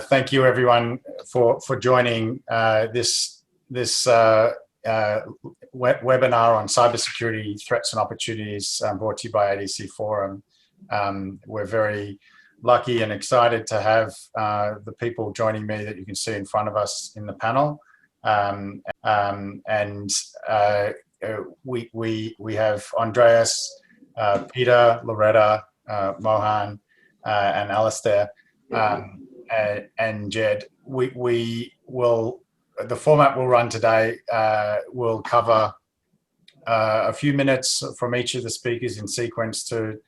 Thank you, everyone, for joining this webinar on cybersecurity threats and opportunities brought to you by ADC Forum. We're very lucky and excited to have the people joining me that you can see in front of us in the panel. We have Andreas, Peter, Loretta, Mohan, and Alistair, and Jed. The format we'll run today will cover a few minutes from each of the speakers in sequence to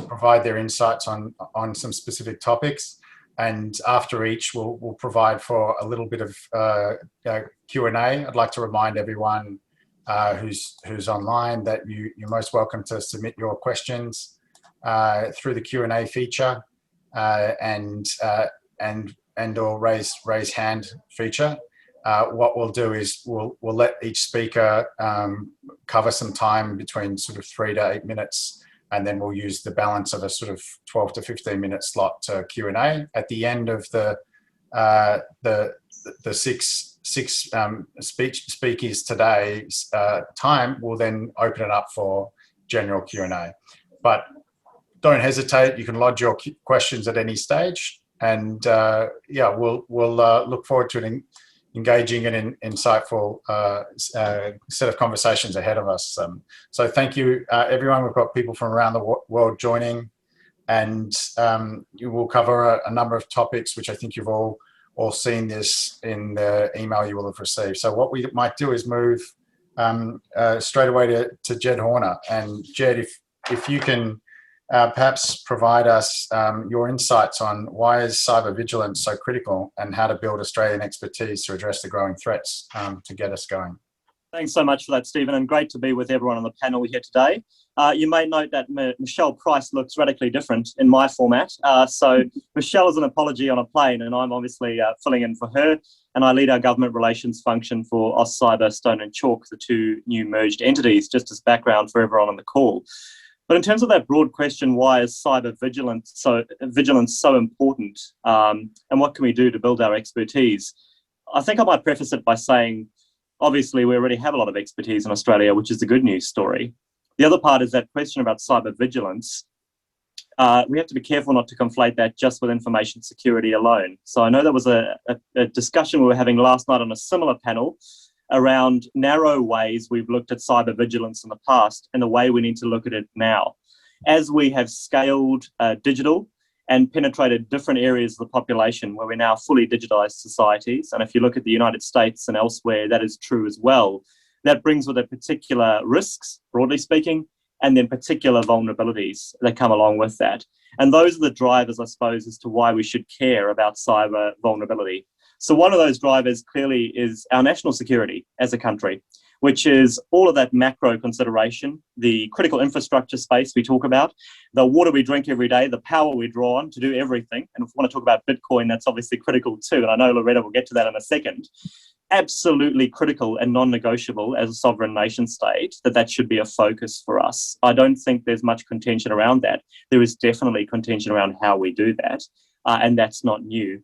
provide their insights on some specific topics. And after each, we'll provide for a little bit of Q&A. I'd like to remind everyone who's online that you're most welcome to submit your questions through the Q&A feature and/or raise hand feature. What we'll do is we'll let each speaker cover some time between sort of 3 to 8 minutes, and then we'll use the balance of a sort of 12 to 15 minute slot to Q&A. At the end of the six speakers today's time, we'll then open it up for general Q&A. But don't hesitate; you can lodge your questions at any stage, and we'll look forward to an engaging and insightful set of conversations ahead of us. So thank you, everyone. We've got people from around the world joining, and you will cover a number of topics, which I think you've all seen this in the email you will have received. So what we might do is move straight away to Jed Horner. And Jed, if you can perhaps provide us your insights on why is cyber vigilance so critical and how to build Australian expertise to address the growing threats to get us going. Thanks so much for that, Stephen, and great to be with everyone on the panel here today. You may note that Michelle Price looks radically different in my format. So Michelle is an apology on a plane, and I'm obviously filling in for her, and I lead our government relations function for Australian Cyber, Stone and Chalk, the two new merged entities, just as background for everyone on the call. But in terms of that broad question, why is cyber vigilance so important, and what can we do to build our expertise? I think I might preface it by saying, obviously, we already have a lot of expertise in Australia, which is the good news story. The other part is that question about cyber vigilance. We have to be careful not to conflate that just with information security alone. So I know there was a discussion we were having last night on a similar panel around narrow ways we've looked at cyber vigilance in the past and the way we need to look at it now. As we have scaled digital and penetrated different areas of the population where we're now fully digitized societies, and if you look at the United States and elsewhere, that is true as well, that brings with it particular risks, broadly speaking, and then particular vulnerabilities that come along with that. And those are the drivers, I suppose, as to why we should care about cyber vulnerability. So one of those drivers clearly is our national security as a country, which is all of that macro consideration, the critical infrastructure space we talk about, the water we drink every day, the power we draw on to do everything. And if we want to talk about Bitcoin, that's obviously critical too. And I know Loretta will get to that in a second. Absolutely critical and non-negotiable as a sovereign nation state that should be a focus for us. I don't think there's much contention around that. There is definitely contention around how we do that, and that's not new.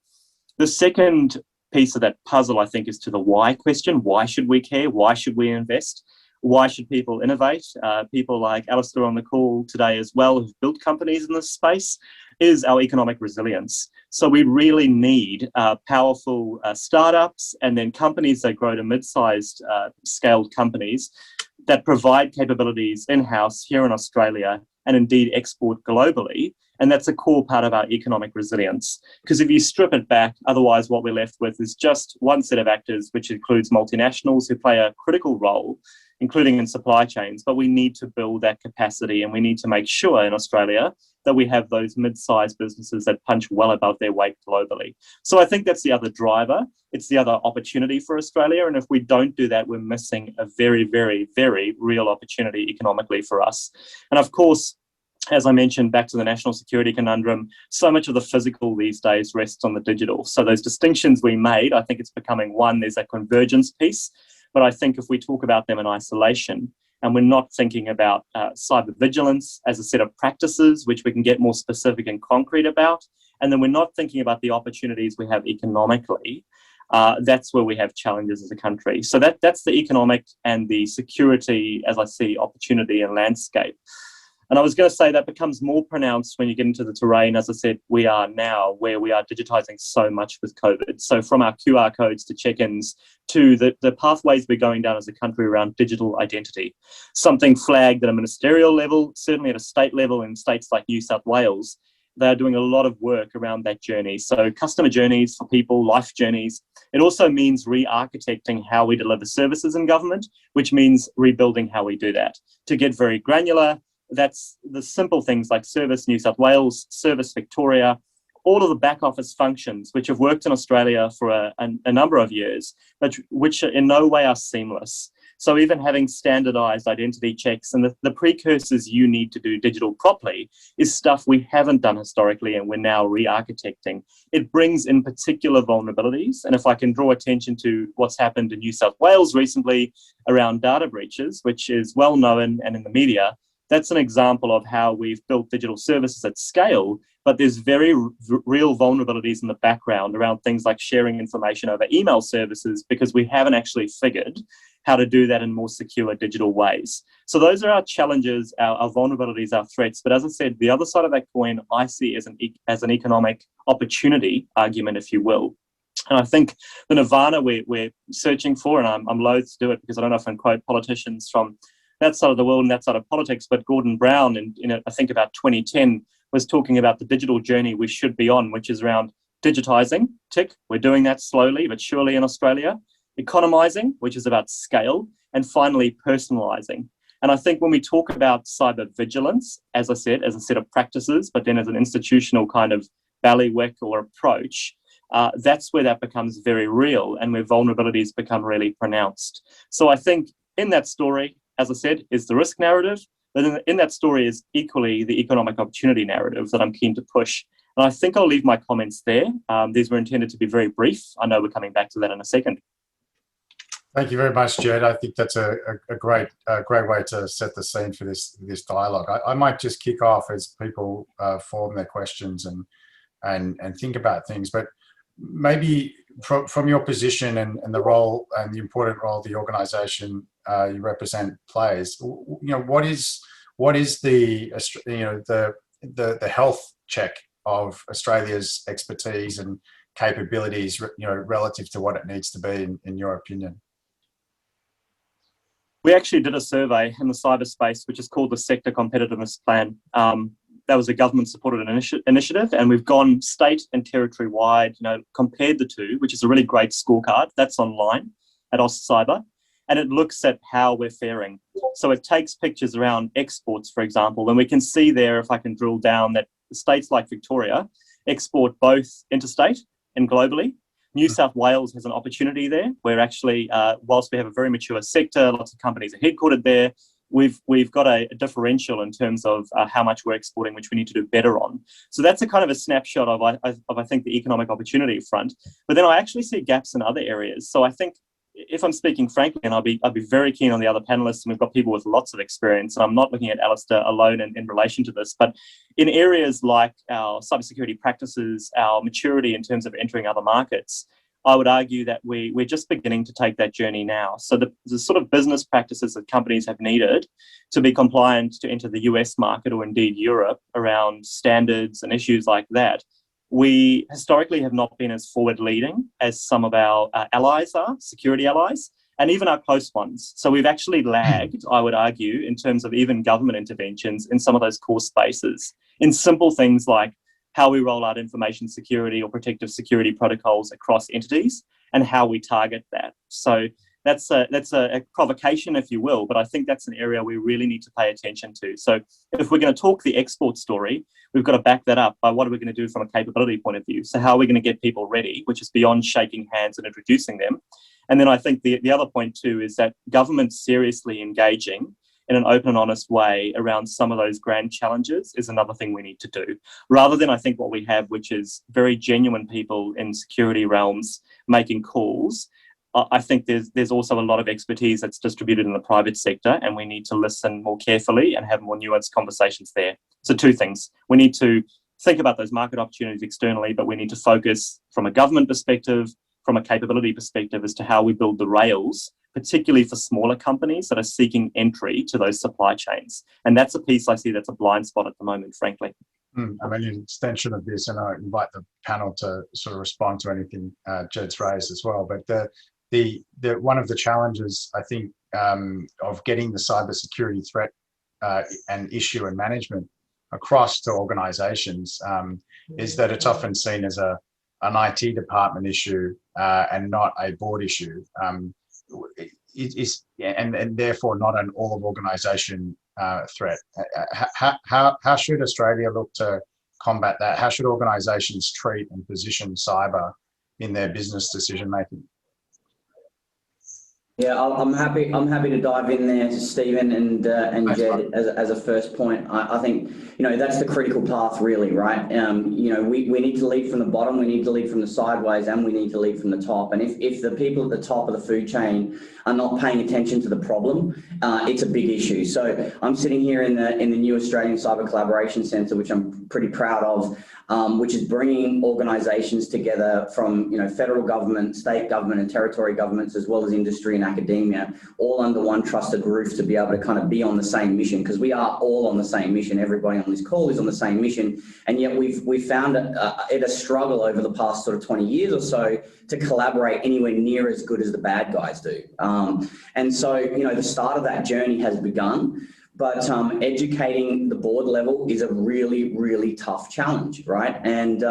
The second piece of that puzzle, I think, is to the why question. Why should we care? Why should we invest? Why should people innovate? People like Alistair on the call today as well, who've built companies in this space, is our economic resilience. So we really need powerful startups and then companies that grow to mid-sized scaled companies that provide capabilities in-house here in Australia and indeed export globally. And that's a core part of our economic resilience. Because if you strip it back, otherwise what we're left with is just one set of actors, which includes multinationals who play a critical role, including in supply chains. But we need to build that capacity, and we need to make sure in Australia that we have those mid-sized businesses that punch well above their weight globally. So I think that's the other driver. It's the other opportunity for Australia. And if we don't do that, we're missing a very, very, very real opportunity economically for us. And of course, as I mentioned, back to the national security conundrum, so much of the physical these days rests on the digital. So those distinctions we made, I think it's becoming one, there's a convergence piece. But I think if we talk about them in isolation, and we're not thinking about cyber vigilance as a set of practices, which we can get more specific and concrete about, and then we're not thinking about the opportunities we have economically, that's where we have challenges as a country. So that's the economic and the security, as I see, opportunity and landscape. And I was going to say that becomes more pronounced when you get into the terrain, as I said, we are now, where we are digitizing so much with COVID. So from our QR codes to check-ins to the pathways we're going down as a country around digital identity, something flagged at a ministerial level, certainly at a state level in states like New South Wales. They're doing a lot of work around that journey. So customer journeys for people, life journeys. It also means re-architecting how we deliver services in government, which means rebuilding how we do that. To get very granular, that's the simple things like Service New South Wales, Service Victoria, all of the back office functions which have worked in Australia for a number of years, but which in no way are seamless. So even having standardized identity checks and the precursors you need to do digital properly is stuff we haven't done historically and we're now re-architecting. It brings in particular vulnerabilities. And if I can draw attention to what's happened in New South Wales recently around data breaches, which is well known and in the media, that's an example of how we've built digital services at scale, but there's very real vulnerabilities in the background around things like sharing information over email services because we haven't actually figured how to do that in more secure digital ways. So those are our challenges, our vulnerabilities, our threats. But as I said, the other side of that coin I see as an economic opportunity argument, if you will. And I think the nirvana we're searching for, and I'm loath to do it because I don't often quote politicians from that side of the world and that side of politics, but Gordon Brown, I think about 2010, was talking about the digital journey we should be on, which is around digitizing, tick, we're doing that slowly but surely in Australia, economizing, which is about scale, and finally personalizing. And I think when we talk about cyber vigilance, as I said, as a set of practices, but then as an institutional kind of bailiwick or approach, that's where that becomes very real and where vulnerabilities become really pronounced. So I think in that story, as I said, is the risk narrative, but in that story is equally the economic opportunity narrative that I'm keen to push. And I think I'll leave my comments there. These were intended to be very brief. I know we're coming back to that in a second. Thank you very much, Jed. I think that's a great way to set the scene for this dialogue. I might just kick off as people form their questions and think about things, but maybe from your position and the role and the important role the organisation you represent plays, what is the health check of Australia's expertise and capabilities, relative to what it needs to be in your opinion? We actually did a survey in the cyberspace, which is called the Sector Competitiveness Plan. That was a government-supported initiative, and we've gone state and territory-wide, compared the two, which is a really great scorecard. That's online at AusCyber, and it looks at how we're faring. So it takes pictures around exports, for example, and we can see there, if I can drill down, that states like Victoria export both interstate and globally. New South Wales has an opportunity there where actually, whilst we have a very mature sector, lots of companies are headquartered there, we've got a differential in terms of how much we're exporting, which we need to do better on. So that's a kind of a snapshot of I think, the economic opportunity front. But then I actually see gaps in other areas. So I think, if I'm speaking frankly, and I'd be very keen on the other panelists, and we've got people with lots of experience, and I'm not looking at Alistair alone in relation to this, but in areas like our cybersecurity practices, our maturity in terms of entering other markets, I would argue that we're just beginning to take that journey now. So the sort of business practices that companies have needed to be compliant to enter the US market, or indeed Europe, around standards and issues like that, we historically have not been as forward-leading as some of our allies are, security allies, and even our close ones. So we've actually lagged, I would argue, in terms of even government interventions in some of those core spaces, in simple things like how we roll out information security or protective security protocols across entities and how we target that. So that's a provocation, if you will, but I think that's an area we really need to pay attention to. So if we're going to talk the export story, we've got to back that up by what are we going to do from a capability point of view. So how are we going to get people ready, which is beyond shaking hands and introducing them. And then I think the other point too is that government seriously engaging in an open and honest way around some of those grand challenges is another thing we need to do. Rather than, I think, what we have, which is very genuine people in security realms making calls, I think there's also a lot of expertise that's distributed in the private sector, and we need to listen more carefully and have more nuanced conversations there. So two things. We need to think about those market opportunities externally, but we need to focus from a government perspective, from a capability perspective, as to how we build the rails, particularly for smaller companies that are seeking entry to those supply chains. And that's a piece I see that's a blind spot at the moment, frankly. I mean, an extension of this, and I invite the panel to sort of respond to anything Jed's raised as well. But the one of the challenges, I think, of getting the cybersecurity threat and issue and management across to organisations is that it's often seen as an IT department issue and not a board issue. And therefore not an all of organisation threat. How should Australia look to combat that? How should organisations treat and position cyber in their business decision making? Yeah, I'm happy to dive in there, Stephen and Jed, as a first point. I think, that's the critical path, really, right? We need to lead from the bottom, we need to lead from the sideways, and we need to lead from the top. And if the people at the top of the food chain are not paying attention to the problem, it's a big issue. So I'm sitting here in the new Australian Cyber Collaboration Centre, which I'm pretty proud of, which is bringing organisations together from federal government, state government and territory governments, as well as industry and academia, all under one trusted roof to be able to kind of be on the same mission, because we are all on the same mission. Everybody on this call is on the same mission, and yet we've found it a struggle over the past sort of 20 years or so to collaborate anywhere near as good as the bad guys do. And so the start of that journey has begun. But educating the board level is a really, really tough challenge, right? And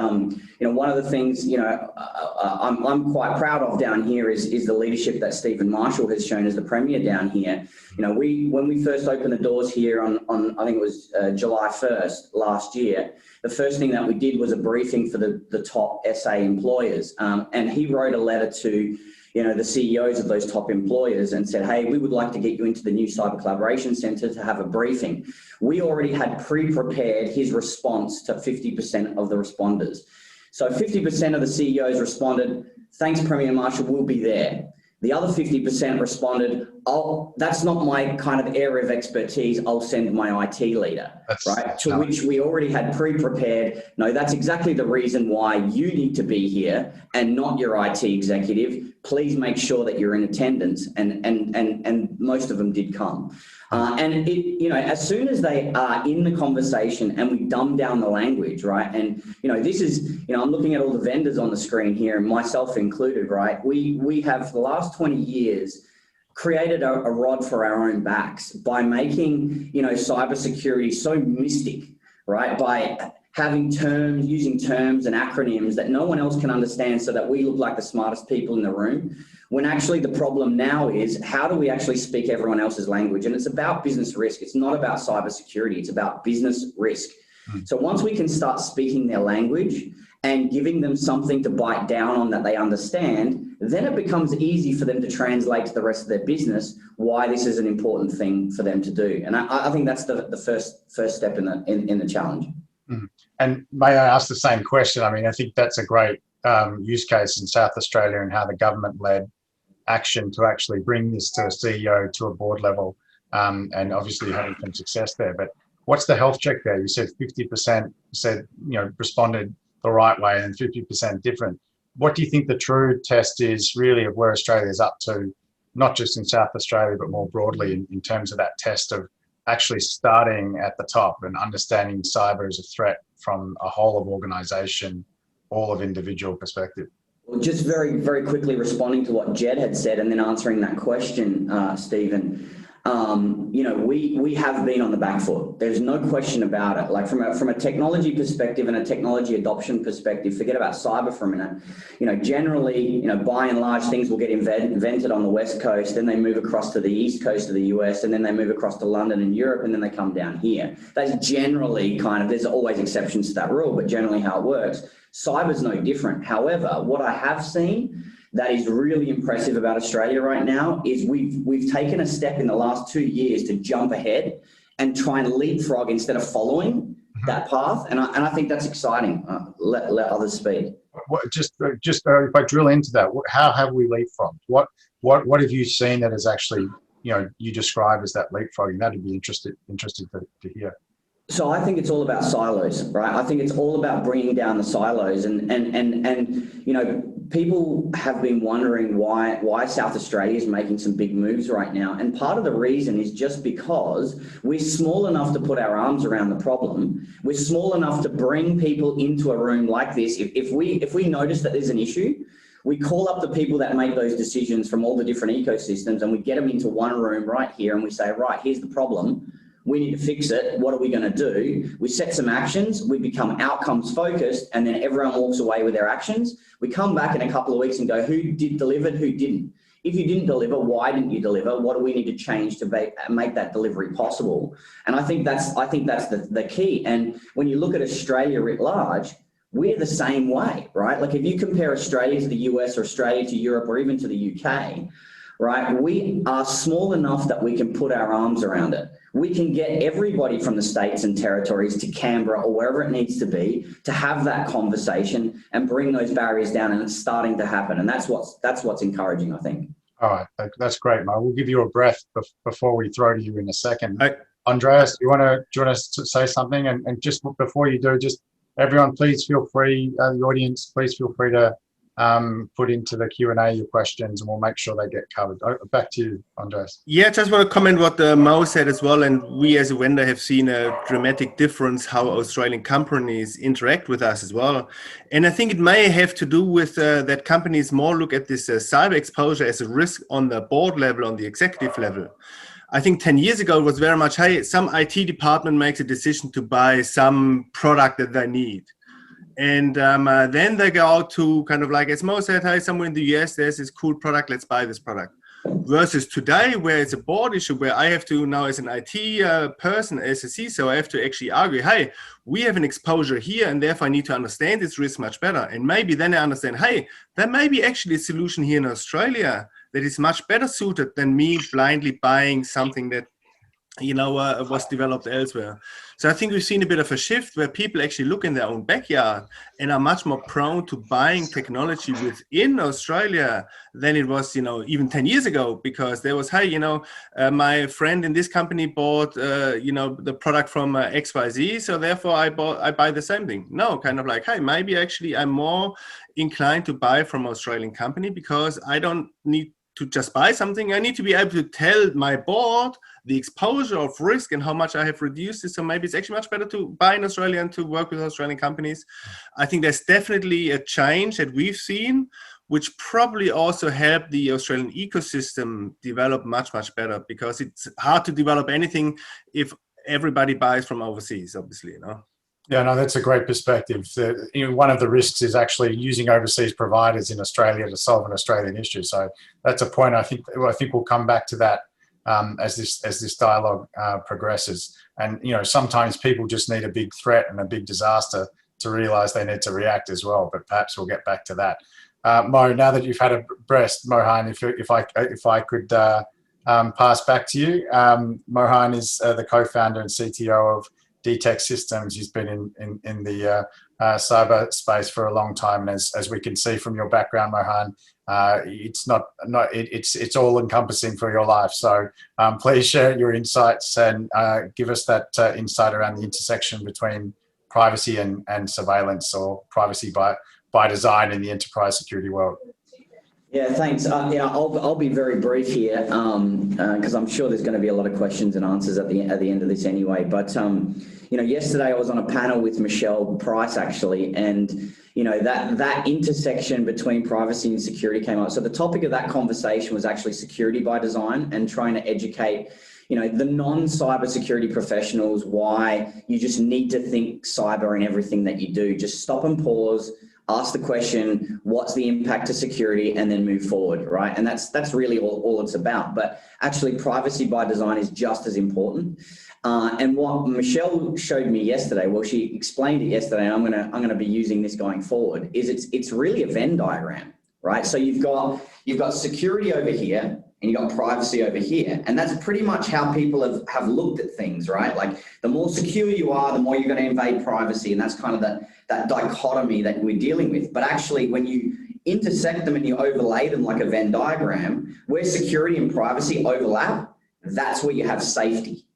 one of the things I'm quite proud of down here is the leadership that Stephen Marshall has shown as the Premier down here. When we first opened the doors here on I think it was July 1st last year, the first thing that we did was a briefing for the top SA employers, and he wrote a letter to the CEOs of those top employers and said, hey, we would like to get you into the new Cyber Collaboration Centre to have a briefing. We already had pre-prepared his response to 50% of the responders. So 50% of the CEOs responded, thanks, Premier Marshall, we'll be there. The other 50% responded, oh, that's not my kind of area of expertise, I'll send my IT leader, right? To which we already had pre-prepared, no, that's exactly the reason why you need to be here and not your IT executive. Please make sure that you're in attendance. And most of them did come. And as soon as they are in the conversation and we dumb down the language, right? And, this is, I'm looking at all the vendors on the screen here, and myself included, right? We have, for the last 20 years, created a rod for our own backs by making, cybersecurity so mystic, right? By having terms, using terms and acronyms that no one else can understand so that we look like the smartest people in the room, when actually the problem now is how do we actually speak everyone else's language? And it's about business risk. It's not about cybersecurity. It's about business risk. So once we can start speaking their language and giving them something to bite down on that they understand, then it becomes easy for them to translate to the rest of their business why this is an important thing for them to do. And I think that's the first step in the challenge. And may I ask the same question? I mean, I think that's a great use case in South Australia and how the government led action to actually bring this to a CEO, to a board level, and obviously having some success there. But what's the health check there? You said 50% said, responded the right way and 50% different. What do you think the true test is really of where Australia is up to, not just in South Australia, but more broadly in terms of that test of actually starting at the top and understanding cyber as a threat from a whole of organisation, all of individual perspective? Well, just very, very quickly responding to what Jed had said and then answering that question, Stephen. We have been on the back foot. There's no question about it. Like from a technology perspective and a technology adoption perspective, forget about cyber for a minute. Generally, by and large, things will get invented on the West Coast, then they move across to the East Coast of the US, and then they move across to London and Europe, and then they come down here. That's generally there's always exceptions to that rule, but generally how it works. Cyber's no different. However, what I have seen that is really impressive about Australia right now is we've taken a step in the last 2 years to jump ahead and try and leapfrog instead of following that path. And I think that's exciting. Let others speak. Just if I drill into that, how have we leapfrogged? What have you seen that is actually, you describe as that leapfrogging? That'd be interesting to hear. So I think it's all about silos, right? I think it's all about bringing down the silos, and you know, people have been wondering why South Australia is making some big moves right now, and part of the reason is just because we're small enough to put our arms around the problem. We're small enough to bring people into a room like this. If we notice that there's an issue, we call up the people that make those decisions from all the different ecosystems, and we get them into one room right here, and we say, right, here's the problem. We need to fix it. What are we going to do? We set some actions. We become outcomes focused, and then everyone walks away with their actions. We come back in a couple of weeks and go, who did deliver, who didn't? If you didn't deliver, why didn't you deliver? What do we need to change to make that delivery possible? And I think that's the key. And when you look at Australia writ large, we're the same way, right? Like if you compare Australia to the US or Australia to Europe or even to the UK, right? We are small enough that we can put our arms around it. We can get everybody from the states and territories to Canberra or wherever it needs to be to have that conversation and bring those barriers down, and it's starting to happen. And that's what's encouraging, I think. All right, that's great, Mo. We'll give you a breath before we throw to you in a second. Andreas, do you want to say something? And just before you do, just everyone, please feel free, the audience, please feel free to put into the Q&A your questions, and we'll make sure they get covered. Back to you, Andreas. Yeah, just want to comment what Mo said as well. And we as a vendor have seen a dramatic difference how Australian companies interact with us as well. And I think it may have to do with that companies more look at this cyber exposure as a risk on the board level, on the executive level. I think 10 years ago it was very much, hey, some IT department makes a decision to buy some product that they need. And then they go out to kind of like, as Mo said, hey, somewhere in the US, there's this cool product, let's buy this product. Versus today, where it's a board issue, where I have to now as an IT person, as a CISO, I have to actually argue, hey, we have an exposure here, and therefore I need to understand this risk much better. And maybe then I understand, hey, there may be actually a solution here in Australia that is much better suited than me blindly buying something that was developed elsewhere. So I think we've seen a bit of a shift where people actually look in their own backyard and are much more prone to buying technology within Australia than it was, even 10 years ago, because there was, hey, my friend in this company bought, the product from XYZ, so therefore I buy the same thing. No, kind of like, hey, maybe actually I'm more inclined to buy from an Australian company because I don't need to just buy something. I need to be able to tell my board the exposure of risk and how much I have reduced it. So maybe it's actually much better to buy in Australia and to work with Australian companies. I think there's definitely a change that we've seen, which probably also helped the Australian ecosystem develop much, much better, because it's hard to develop anything if everybody buys from overseas, obviously, Yeah, no, that's a great perspective. One of the risks is actually using overseas providers in Australia to solve an Australian issue. So that's a point I think we'll come back to that as this dialogue progresses. And sometimes people just need a big threat and a big disaster to realise they need to react as well. But perhaps we'll get back to that. Mo, now that you've had a breast, Mohan, if I could pass back to you. Mohan is the co-founder and CTO of DTech Systems. He's been in the cyber space for a long time, and as we can see from your background, Mohan, it's all encompassing for your life. So please share your insights and give us that insight around the intersection between privacy and surveillance, or privacy by design in the enterprise security world. Yeah, thanks. I'll be very brief here because I'm sure there's going to be a lot of questions and answers at the end of this anyway. But yesterday I was on a panel with Michelle Price actually, and that intersection between privacy and security came up. So the topic of that conversation was actually security by design, and trying to educate the non-cyber security professionals why you just need to think cyber in everything that you do. Just stop and pause. Ask the question, what's the impact to security, and then move forward, right? And that's really all it's about. But actually, privacy by design is just as important. And what Michelle showed me yesterday, well, she explained it yesterday, and I'm gonna be using this going forward, is it's really a Venn diagram, right? So you've got security over here, and you've got privacy over here. And that's pretty much how people have looked at things, right? Like the more secure you are, the more you're going to invade privacy. And that's kind of that dichotomy that we're dealing with. But actually, when you intersect them and you overlay them like a Venn diagram, where security and privacy overlap, that's where you have safety.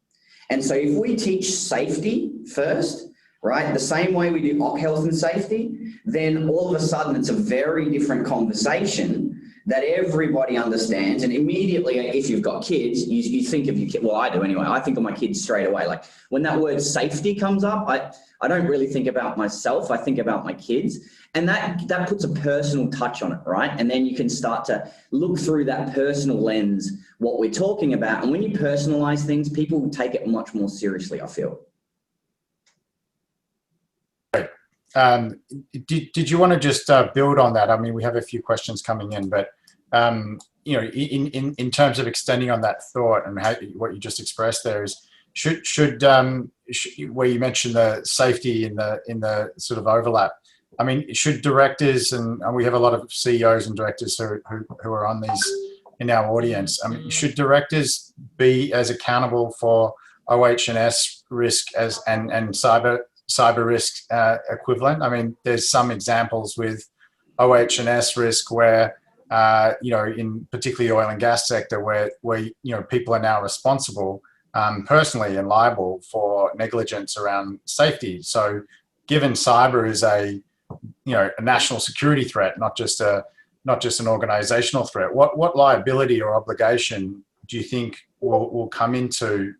And so if we teach safety first, right, the same way we do occ health and safety, then all of a sudden it's a very different conversation that everybody understands. And immediately, if you've got kids, you think of your kid. Well, I do anyway. I think of my kids straight away. Like when that word safety comes up, I don't really think about myself. I think about my kids, and that puts a personal touch on it, right? And then you can start to look through that personal lens what we're talking about. And when you personalize things, people will take it much more seriously, I feel. Did you want to just build on that? I mean, we have a few questions coming in, but you know, in terms of extending on that thought and what you just expressed there is, should where you mentioned the safety in the sort of overlap. I mean, should directors, and we have a lot of CEOs and directors who are on these in our audience. I mean, should directors be as accountable for OH&S risk as and cyber risk equivalent? I mean, there's some examples with OH&S risk where, you know, in particularly oil and gas sector where you know, people are now responsible personally and liable for negligence around safety. So given cyber is a national security threat, not just an organizational threat, what liability or obligation do you think will come into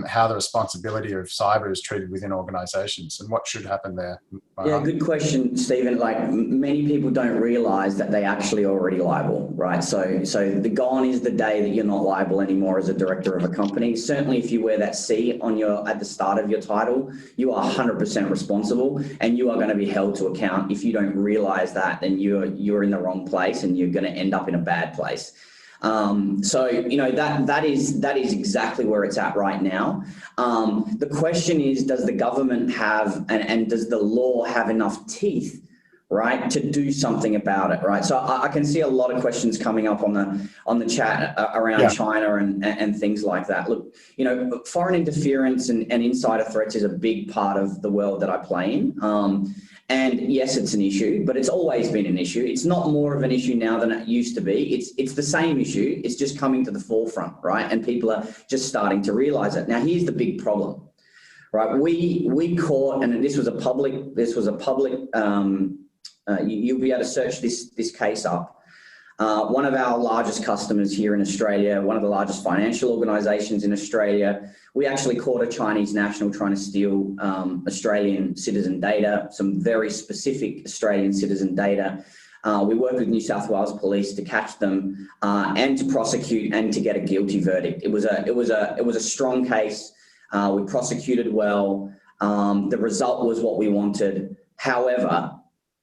how the responsibility of cyber is treated within organizations, and what should happen there? Yeah, good question, Stephen. Like many people don't realize that they actually already liable, right? So the gone is the day that you're not liable anymore as a director of a company. Certainly if you wear that C on at the start of your title, you are 100% responsible, and you are going to be held to account. If you don't realize that, then you're in the wrong place and you're going to end up in a bad place. So, you know, that is exactly where it's at right now. The question is, does the government have, and does the law have enough teeth, right, to do something about it, right? So I can see a lot of questions coming up on the chat around China and things like that. Look, you know, foreign interference and insider threats is a big part of the world that I play in. And yes, it's an issue, but it's always been an issue. It's not more of an issue now than it used to be. It's the same issue. It's just coming to the forefront, right? And people are just starting to realize it. Now, here's the big problem, right? We caught, and this was a public, you'll be able to search this case up. One of our largest customers here in Australia, one of the largest financial organizations in Australia, we actually caught a Chinese national trying to steal Australian citizen data, some very specific Australian citizen data. We worked with New South Wales Police to catch them and to prosecute and to get a guilty verdict. It was a strong case. We prosecuted well. The result was what we wanted. However,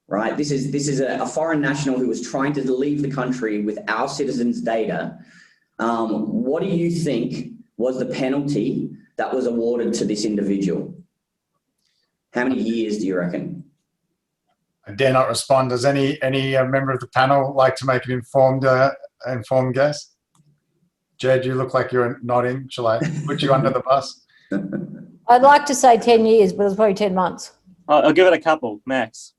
right, this is a foreign national who was trying to leave the country with our citizens' data. What do you think was the penalty that was awarded to this individual? How many years do you reckon? I dare not respond. Does any member of the panel like to make an informed guess? Jed, you look like you're nodding. Shall I put you under the bus? I'd like to say 10 years, but it's probably 10 months. I'll give it a couple, max.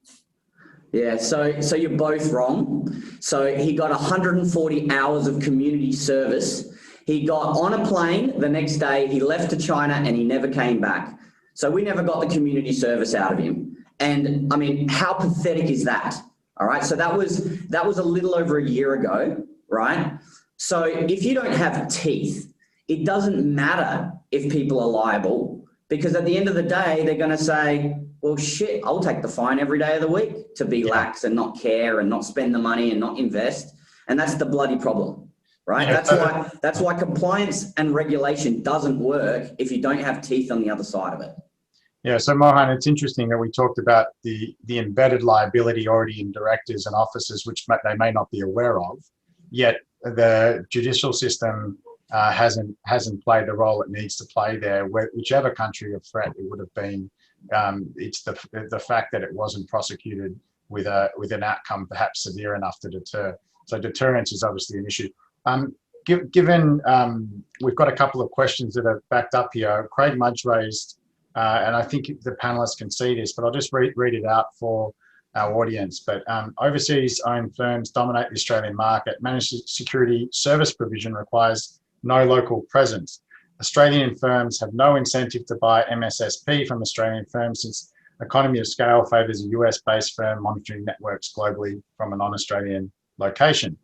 Yeah, so you're both wrong. So he got 140 hours of community service. He got on a plane the next day, he left to China and he never came back. So we never got the community service out of him. And I mean, how pathetic is that? All right, so that was a little over a year ago, right? So if you don't have teeth, it doesn't matter if people are liable, because at the end of the day, they're going to say, well, shit, I'll take the fine every day of the week to be lax and not care and not spend the money and not invest. And that's the bloody problem, right? Yeah. That's why compliance and regulation doesn't work if you don't have teeth on the other side of it. Yeah, so Mohan, it's interesting that we talked about the embedded liability already in directors and officers, which they may not be aware of, yet the judicial system hasn't played the role it needs to play there. Whichever country of threat it would have been, it's the fact that it wasn't prosecuted with an outcome perhaps severe enough to deter. So deterrence is obviously an issue. Given we've got a couple of questions that are backed up here. Craig Mudge raised, and I think the panelists can see this, but I'll just read it out for our audience. But overseas-owned firms dominate the Australian market. Managed security service provision requires no local presence. Australian firms have no incentive to buy MSSP from Australian firms since economy of scale favours a US-based firm monitoring networks globally from a non-Australian location.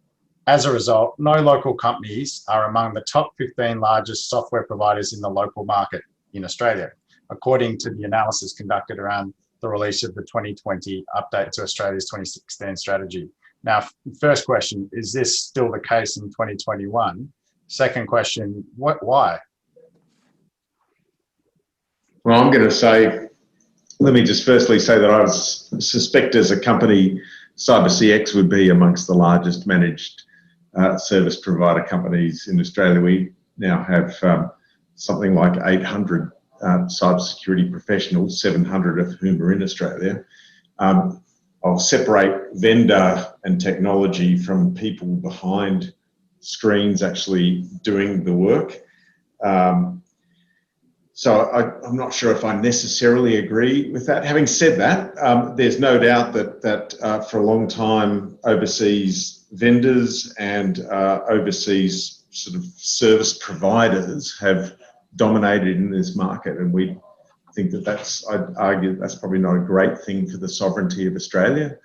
As a result, no local companies are among the top 15 largest software providers in the local market in Australia, according to the analysis conducted around the release of the 2020 update to Australia's 2016 strategy. Now, first question, is this still the case in 2021? Second question, why? Well, I'm going to say, let me just firstly say that I suspect as a company, CyberCX would be amongst the largest managed service provider companies in Australia. We now have something like 800 cybersecurity professionals, 700 of whom are in Australia. I'll separate vendor and technology from people behind screens actually doing the work. So I'm not sure if I necessarily agree with that. Having said that, there's no doubt that for a long time, overseas vendors and overseas sort of service providers have dominated in this market, and we think I'd argue that's probably not a great thing for the sovereignty of Australia.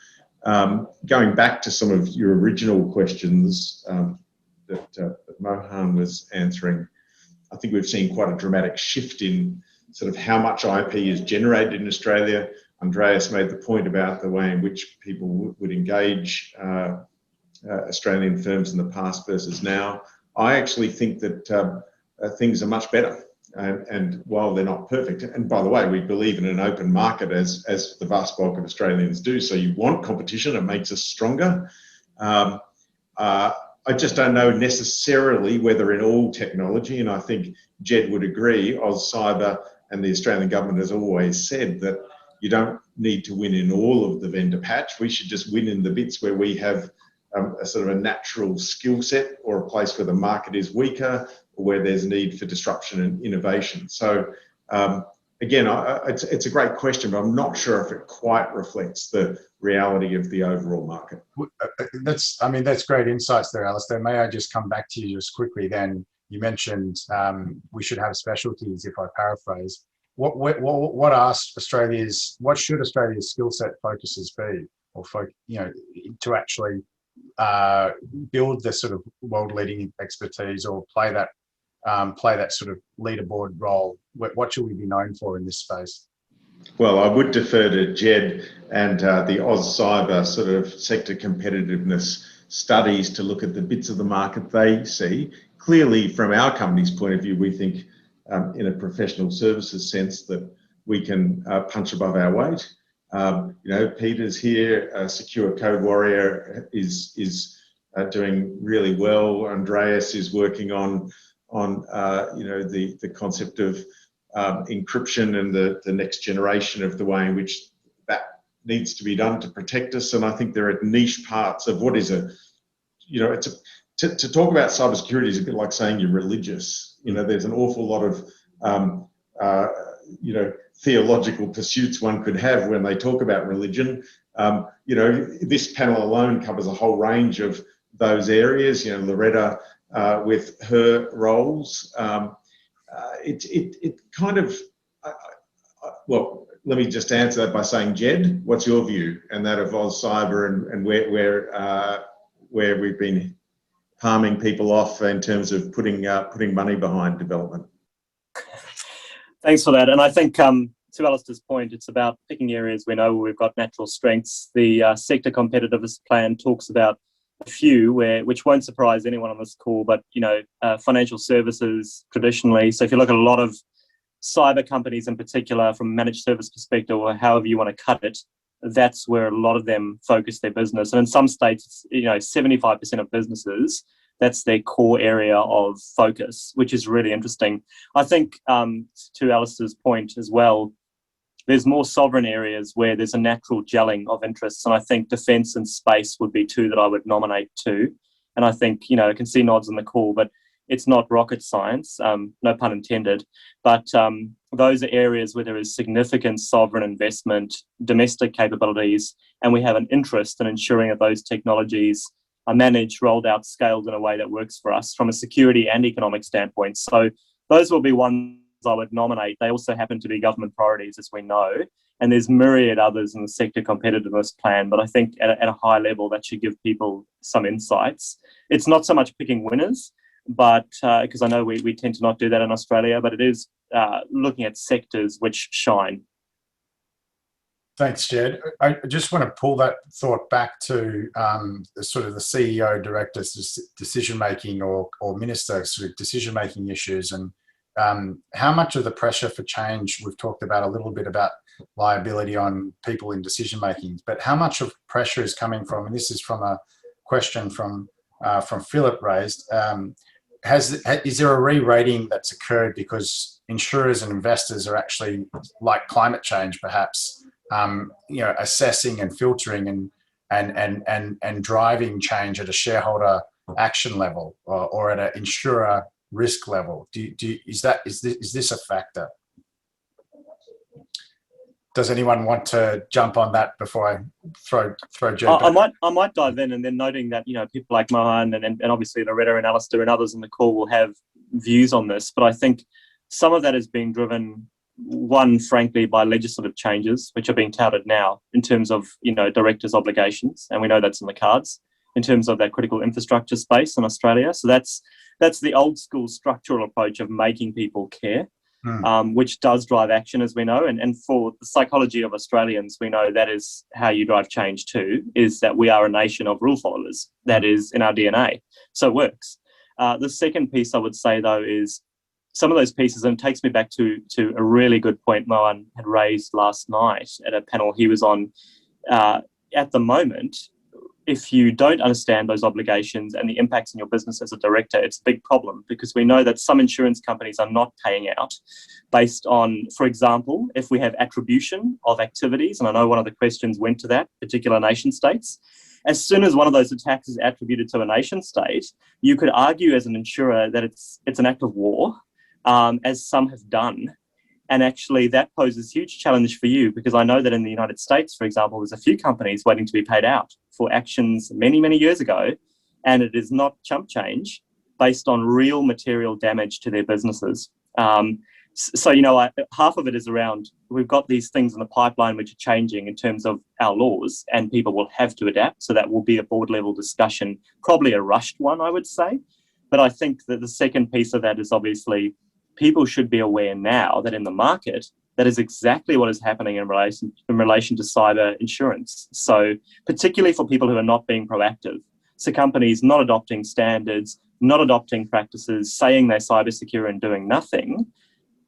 Going back to some of your original questions that Mohan was answering, I think we've seen quite a dramatic shift in sort of how much IP is generated in Australia. Andreas made the point about the way in which people would engage Australian firms in the past versus now. I actually think that things are much better. And while they're not perfect, and by the way, we believe in an open market as the vast bulk of Australians do. So you want competition, it makes us stronger. I just don't know necessarily whether in all technology, and I think Jed would agree, AusCyber and the Australian government has always said that you don't need to win in all of the vendor patch. We should just win in the bits where we have a sort of a natural skill set or a place where the market is weaker or where there's need for disruption and innovation. So again, it's a great question, but I'm not sure if it quite reflects the reality of the overall market. That's great insights there, Alistair. May I just come back to you just quickly then? You mentioned we should have specialties, if I paraphrase. What should Australia's skill set focuses be, or to actually build the sort of world-leading expertise or play that sort of leaderboard role? What should we be known for in this space? Well, I would defer to Jed and the AusCyber sort of sector competitiveness studies to look at the bits of the market they see. Clearly, from our company's point of view, we think in a professional services sense that we can punch above our weight. Peter's here, Secure Code Warrior is doing really well. Andreas is working on the concept of encryption and the next generation of the way in which that needs to be done to protect us. And I think there are niche parts of what is to talk about cybersecurity is a bit like saying you're religious. There's an awful lot of theological pursuits one could have when they talk about religion. This panel alone covers a whole range of those areas. Loretta with her roles. It kind of, well, let me just answer that by saying, Jed, what's your view and that of AusCyber and where we've been palming people off in terms of putting money behind development? Thanks for that. And I think to Alistair's point, it's about picking areas we know where we've got natural strengths. The sector competitiveness plan talks about a few which won't surprise anyone on this call, but financial services traditionally. So if you look at a lot of cyber companies in particular from a managed service perspective, or however you want to cut it, that's where a lot of them focus their business. And in some states, 75% of businesses, that's their core area of focus, which is really interesting. I think to Alistair's point as well, there's more sovereign areas where there's a natural gelling of interests. And I think defence and space would be two that I would nominate too. And I think, I can see nods in the call, but it's not rocket science, no pun intended. But those are areas where there is significant sovereign investment, domestic capabilities, and we have an interest in ensuring that those technologies are managed, rolled out, scaled in a way that works for us from a security and economic standpoint. So those will be ones I would nominate. They also happen to be government priorities, as we know, and there's myriad others in the sector competitiveness plan, but I think at a high level that should give people some insights. It's not so much picking winners, but because I know we tend to not do that in Australia, but it is looking at sectors which shine. Thanks, Jed. I just want to pull that thought back to the sort of the CEO, director's decision-making or minister sort of decision-making issues, and how much of the pressure for change, we've talked about a little bit about liability on people in decision-making, but how much of pressure is coming from, and this is from a question from Philip raised, is there a re-rating that's occurred because insurers and investors are actually, like climate change perhaps, assessing and filtering and driving change at a shareholder action level or at an insurer risk level? Is this a factor? Does anyone want to jump on that before I throw Jed back? I might dive in, and then noting that people like Mohan and obviously Loretta and Alistair and others in the call will have views on this, but I think some of that has been driven, one, frankly, by legislative changes, which are being touted now in terms of, directors' obligations. And we know that's in the cards in terms of that critical infrastructure space in Australia. So that's the old school structural approach of making people care, which does drive action, as we know. And for the psychology of Australians, we know that is how you drive change too, is that we are a nation of rule followers. That is in our DNA. So it works. The second piece I would say, though, is some of those pieces, and it takes me back to a really good point Mohan had raised last night at a panel he was on. At the moment, if you don't understand those obligations and the impacts in your business as a director, it's a big problem, because we know that some insurance companies are not paying out based on, for example, if we have attribution of activities, and I know one of the questions went to that, particular nation states. As soon as one of those attacks is attributed to a nation state, you could argue as an insurer that it's an act of war, as some have done. And actually that poses a huge challenge for you, because I know that in the United States, for example, there's a few companies waiting to be paid out for actions many, many years ago, and it is not chump change based on real material damage to their businesses. So, half of it is around, we've got these things in the pipeline which are changing in terms of our laws, and people will have to adapt. So that will be a board level discussion, probably a rushed one, I would say. But I think that the second piece of that is obviously people should be aware now that in the market, that is exactly what is happening in relation to cyber insurance. So particularly for people who are not being proactive. So companies not adopting standards, not adopting practices, saying they're cyber secure and doing nothing,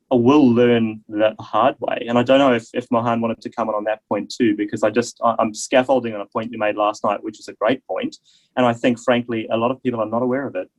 will learn that the hard way. And I don't know if Mohan wanted to come on that point too, because I'm scaffolding on a point you made last night, which is a great point. And I think, frankly, a lot of people are not aware of it.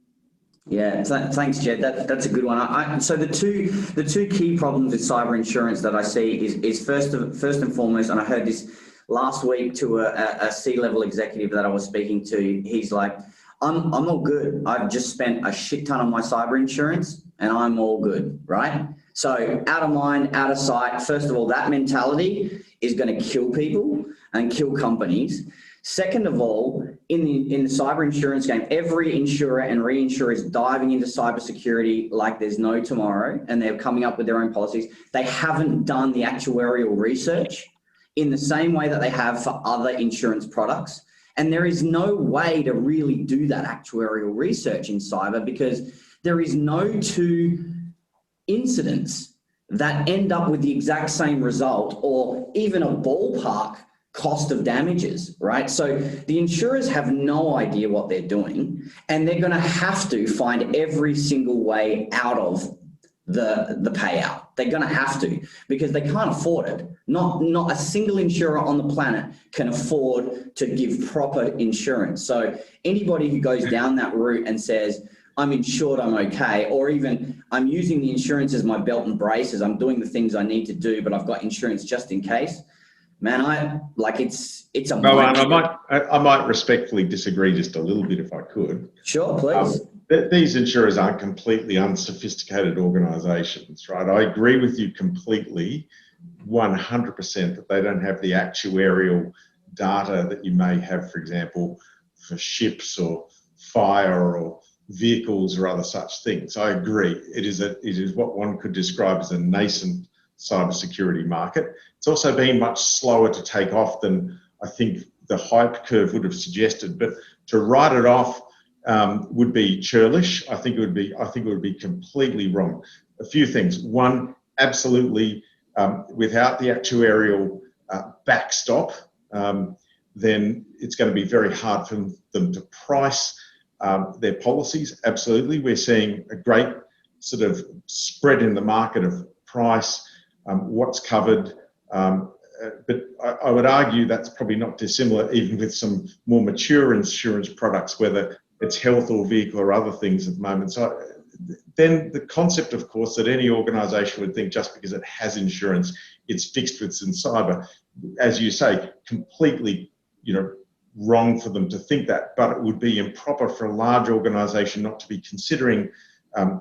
Yeah, thanks, Jed. That's a good one. So the two key problems with cyber insurance that I see is first and foremost, and I heard this last week to a C-level executive that I was speaking to. He's like, I'm all good. I've just spent a shit ton on my cyber insurance and I'm all good, right? So out of mind, out of sight. First of all, that mentality is going to kill people and kill companies. Second of all, in the cyber insurance game, every insurer and reinsurer is diving into cybersecurity like there's no tomorrow, and they're coming up with their own policies. They haven't done the actuarial research in the same way that they have for other insurance products. And there is no way to really do that actuarial research in cyber, because there is no two incidents that end up with the exact same result or even a ballpark cost of damages, right? So the insurers have no idea what they're doing, and they're going to have to find every single way out of the payout. They're going to have to, because they can't afford it. Not a single insurer on the planet can afford to give proper insurance. So anybody who goes down that route and says, I'm insured, I'm okay, or even I'm using the insurance as my belt and braces, I'm doing the things I need to do, but I've got insurance just in case. Man, it's a. No, I might respectfully disagree just a little bit if I could. Sure, please. These insurers aren't completely unsophisticated organisations, right? I agree with you completely, 100%, that they don't have the actuarial data that you may have, for example, for ships or fire or vehicles or other such things. I agree. It is what one could describe as a nascent cybersecurity market. It's also been much slower to take off than I think the hype curve would have suggested. But to write it off would be churlish. I think it would be completely wrong. A few things. One, absolutely, without the actuarial backstop, then it's going to be very hard for them to price their policies. Absolutely. We're seeing a great sort of spread in the market of price, what's covered. But I would argue that's probably not dissimilar even with some more mature insurance products, whether it's health or vehicle or other things at the moment. So then the concept, of course, that any organisation would think just because it has insurance, it's fixed with some cyber, as you say, completely, wrong for them to think that. But it would be improper for a large organisation not to be considering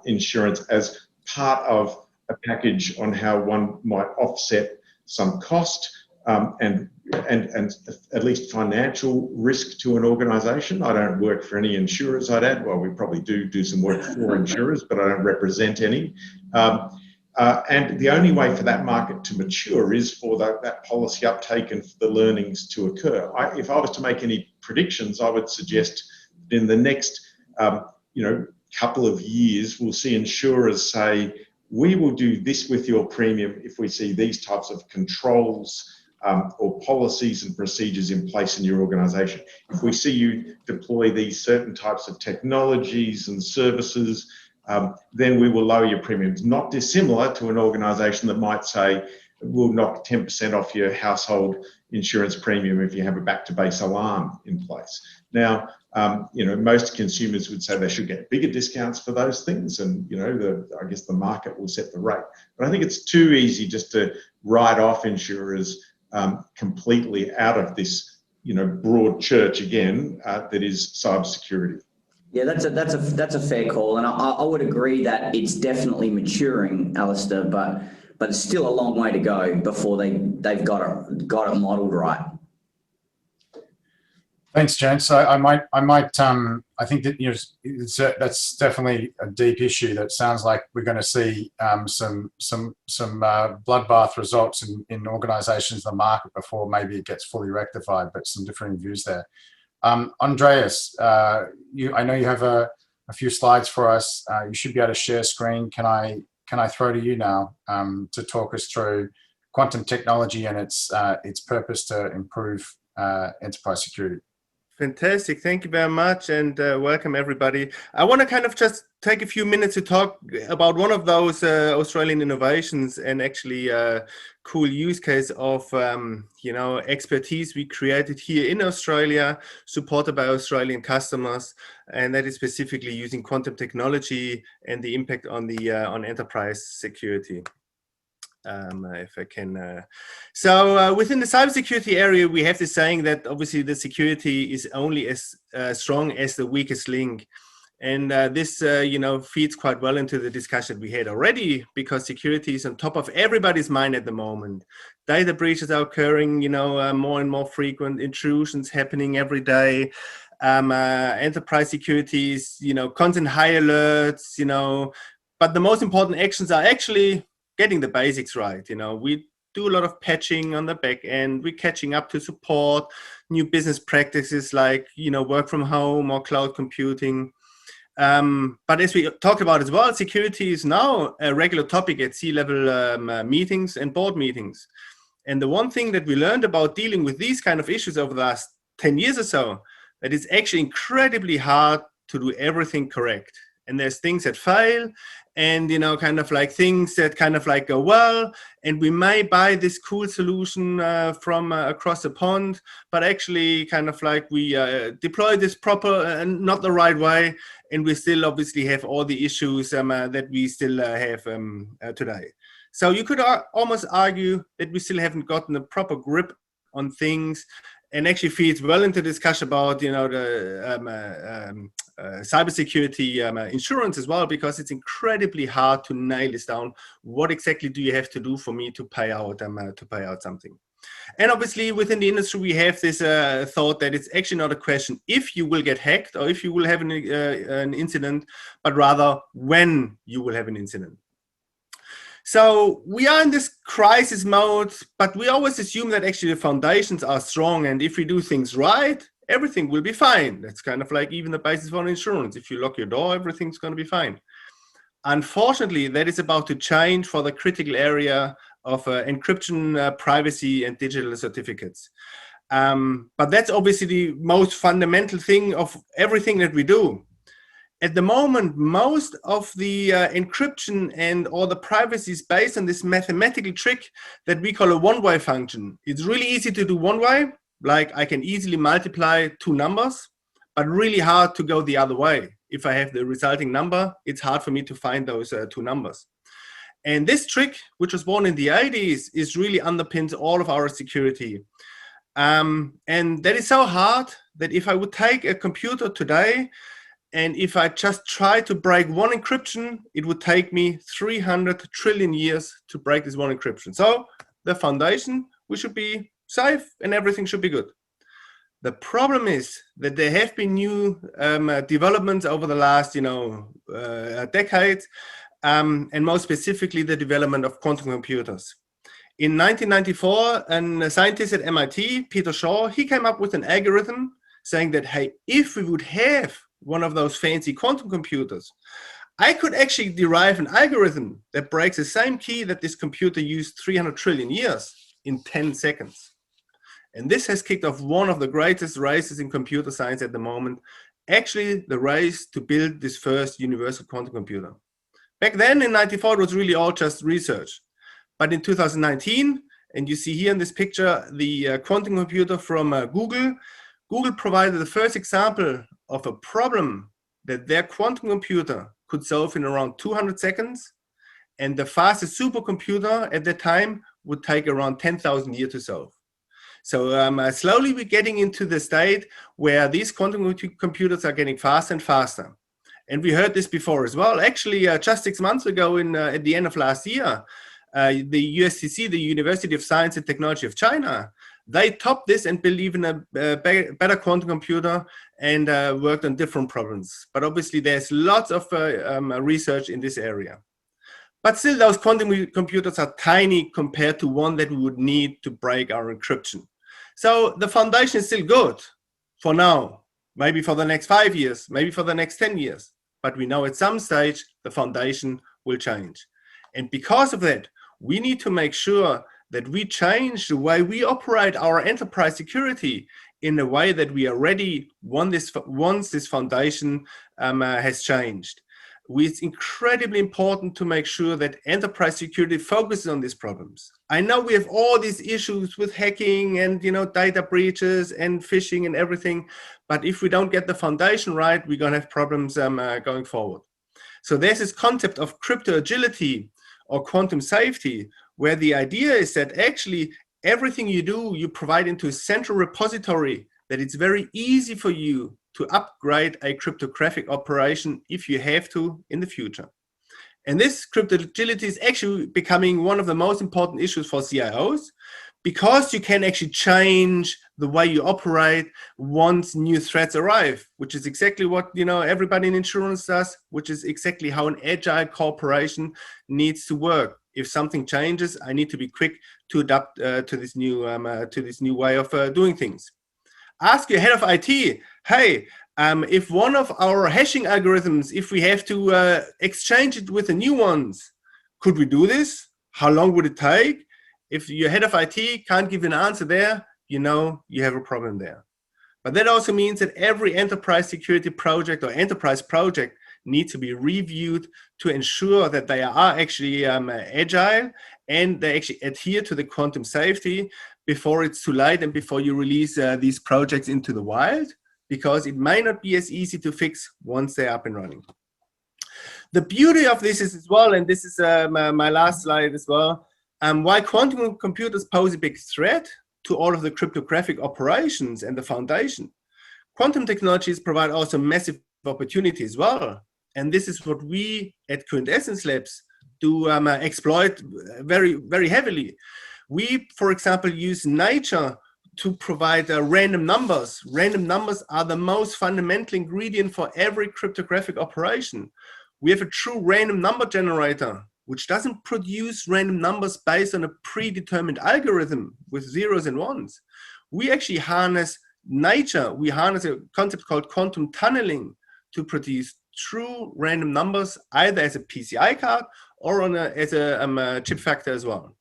insurance as part of a package on how one might offset some cost and at least financial risk to an organisation. I don't work for any insurers, I'd add. Well, we probably do some work for insurers, but I don't represent any. And the only way for that market to mature is for that policy uptake and for the learnings to occur. If I was to make any predictions, I would suggest that in the next couple of years, we'll see insurers say, we will do this with your premium if we see these types of controls or policies and procedures in place in your organisation. If we see you deploy these certain types of technologies and services, then we will lower your premiums. Not dissimilar to an organisation that might say, we'll knock 10% off your household insurance premium if you have a back-to-base alarm in place. Now, most consumers would say they should get bigger discounts for those things, and I guess the market will set the rate. But I think it's too easy just to write off insurers completely out of this, broad church again that is cybersecurity. Yeah, that's a fair call, and I would agree that it's definitely maturing, Alistair, but it's still a long way to go before they've got it modelled right. Thanks, Jen. So I think that that's definitely a deep issue. That sounds like we're going to see some bloodbath results in organisations in the market before maybe it gets fully rectified. But some differing views there. Andreas, I know you have a few slides for us. You should be able to share screen. Can I throw to you now to talk us through quantum technology and its purpose to improve enterprise security? Fantastic. Thank you very much, and welcome everybody. I want to kind of just take a few minutes to talk about one of those Australian innovations and actually cool use case of expertise we created here in Australia, supported by Australian customers, and that is specifically using quantum technology and the impact on the on enterprise security. If I can. So within the cybersecurity area, we have this saying that obviously the security is only as strong as the weakest link. And this, feeds quite well into the discussion we had already, because security is on top of everybody's mind at the moment. Data breaches are occurring, more and more frequent, intrusions happening every day. Enterprise security is, constant high alerts, but the most important actions are actually getting the basics right. We do a lot of patching on the back end. We're catching up to support new business practices like, work from home or cloud computing. But as we talked about as well, security is now a regular topic at C-level meetings and board meetings. And the one thing that we learned about dealing with these kind of issues over the last 10 years or so, that it's actually incredibly hard to do everything correct. And there's things that fail, and things that go well, and we may buy this cool solution from across the pond, but actually we deploy this proper and not the right way, and we still obviously have all the issues that we still have today. So you could almost argue that we still haven't gotten a proper grip on things, and actually feeds well into discussion about the cybersecurity insurance as well, because it's incredibly hard to nail this down. What exactly do you have to do for me to pay out something? And obviously within the industry, we have this thought that it's actually not a question if you will get hacked or if you will have an incident, but rather when you will have an incident. So we are in this crisis mode, but we always assume that actually the foundations are strong, and if we do things right, everything will be fine. That's kind of like even the basis for insurance. If you lock your door, everything's going to be fine. Unfortunately, that is about to change for the critical area of encryption, privacy, and digital certificates. But that's obviously the most fundamental thing of everything that we do. At the moment, most of the encryption and all the privacy is based on this mathematical trick that we call a one-way function. It's really easy to do one way, like I can easily multiply two numbers, but really hard to go the other way. If I have the resulting number, it's hard for me to find those two numbers. And this trick, which was born in the 80s, is really underpins all of our security. And that is so hard that if I would take a computer today, and if I just try to break one encryption, it would take me 300 trillion years to break this one encryption. So the foundation, we should be safe and everything should be good. The problem is that there have been new developments over the last, decades, and most specifically the development of quantum computers. In 1994, a scientist at MIT, Peter Shaw, he came up with an algorithm saying that, hey, if we would have one of those fancy quantum computers, I could actually derive an algorithm that breaks the same key that this computer used 300 trillion years in 10 seconds. And this has kicked off one of the greatest races in computer science at the moment, actually the race to build this first universal quantum computer. Back then in 94, it was really all just research. But in 2019, and you see here in this picture, the quantum computer from Google provided the first example of a problem that their quantum computer could solve in around 200 seconds. And the fastest supercomputer at that time would take around 10,000 years to solve. So slowly we're getting into the state where these quantum computers are getting faster and faster. And we heard this before as well. Actually, just 6 months ago, at the end of last year, the USCC, the University of Science and Technology of China, they topped this and believe in a better quantum computer and worked on different problems. But obviously, there's lots of research in this area. But still, those quantum computers are tiny compared to one that we would need to break our encryption. So the foundation is still good for now, maybe for the next 5 years, maybe for the next 10 years. But we know at some stage the foundation will change. And because of that, we need to make sure that we change the way we operate our enterprise security in a way that we are ready once this foundation has changed. It's incredibly important to make sure that enterprise security focuses on these problems. I know we have all these issues with hacking and data breaches and phishing and everything, but if we don't get the foundation right, we're going to have problems going forward. So there's this concept of crypto agility or quantum safety, where the idea is that actually everything you do, you provide into a central repository, that it's very easy for you to upgrade a cryptographic operation if you have to in the future. And this crypto agility is actually becoming one of the most important issues for CIOs, because you can actually change the way you operate once new threats arrive, which is exactly what everybody in insurance does, which is exactly how an agile corporation needs to work. If something changes, I need to be quick to adapt to this new way of doing things. Ask your head of IT, hey, if one of our hashing algorithms, if we have to exchange it with the new ones, could we do this? How long would it take? If your head of IT can't give an answer there, you have a problem there. But that also means that every enterprise security project or enterprise project needs to be reviewed to ensure that they are actually agile and they actually adhere to the quantum safety before it's too late and before you release these projects into the wild, because it may not be as easy to fix once they're up and running. The beauty of this is as well, and this is my last slide as well, why quantum computers pose a big threat to all of the cryptographic operations and the foundation. Quantum technologies provide also massive opportunity as well. And this is what we at Quintessence Labs do exploit very, very heavily. We, for example, use nature to provide random numbers. Random numbers are the most fundamental ingredient for every cryptographic operation. We have a true random number generator, which doesn't produce random numbers based on a predetermined algorithm with zeros and ones. We actually harness nature. We harness a concept called quantum tunneling to produce true random numbers, either as a PCI card or as a chip factor as well.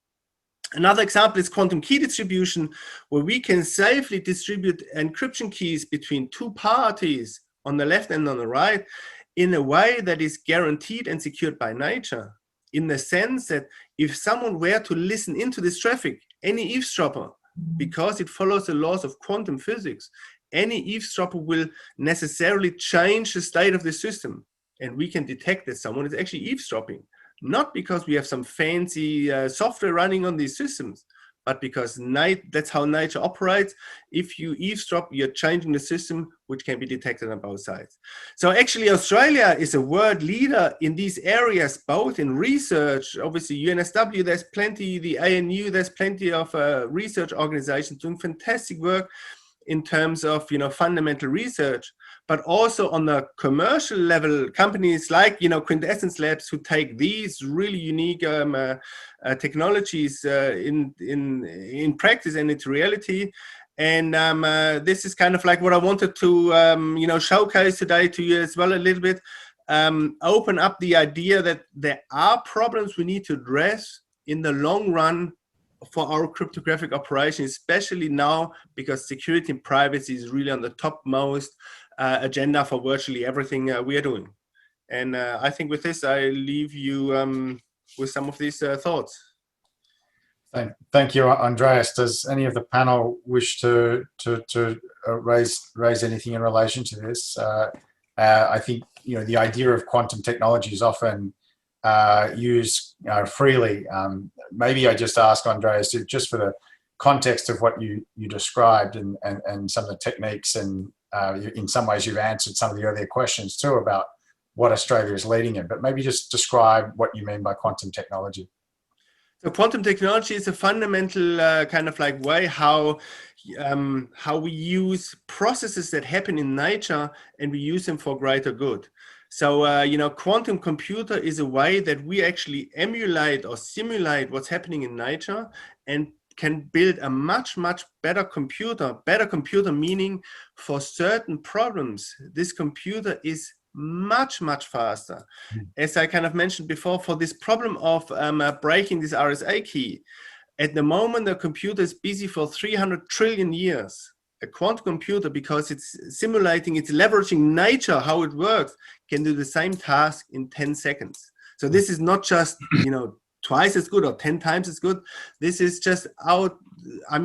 Another example is quantum key distribution, where we can safely distribute encryption keys between two parties on the left and on the right in a way that is guaranteed and secured by nature, in the sense that if someone were to listen into this traffic, any eavesdropper, because it follows the laws of quantum physics, any eavesdropper will necessarily change the state of the system. And we can detect that someone is actually eavesdropping, not because we have some fancy software running on these systems, but because that's how nature operates. If you eavesdrop, you're changing the system, which can be detected on both sides. So actually, Australia is a world leader in these areas, both in research. Obviously, UNSW, there's plenty, the ANU, there's plenty of research organizations doing fantastic work in terms of, fundamental research, but also on the commercial level, companies like, Quintessence Labs, who take these really unique technologies in practice and into reality. And this is kind of like what I wanted to, showcase today to you as well a little bit, open up the idea that there are problems we need to address in the long run for our cryptographic operation, especially now because security and privacy is really on the topmost agenda for virtually everything we are doing. And I think with this, I leave you with some of these thoughts. Thank you, Andreas. Does any of the panel wish to raise anything in relation to this? I think the idea of quantum technology is often used freely. Maybe I just ask Andreas, just for the context of what you described and some of the techniques, and in some ways you've answered some of the earlier questions too about what Australia is leading in, but maybe just describe what you mean by quantum technology. So quantum technology is a fundamental kind of like way how we use processes that happen in nature and we use them for greater good. So, quantum computer is a way that we actually emulate or simulate what's happening in nature and can build a much, much better computer meaning for certain problems. This computer is much, much faster. As I kind of mentioned before, for this problem of breaking this RSA key, at the moment, the computer is busy for 300 trillion years. A quantum computer, because it's simulating, it's leveraging nature, how it works, can do the same task in 10 seconds. So this is not just, twice as good or 10 times as good. This is just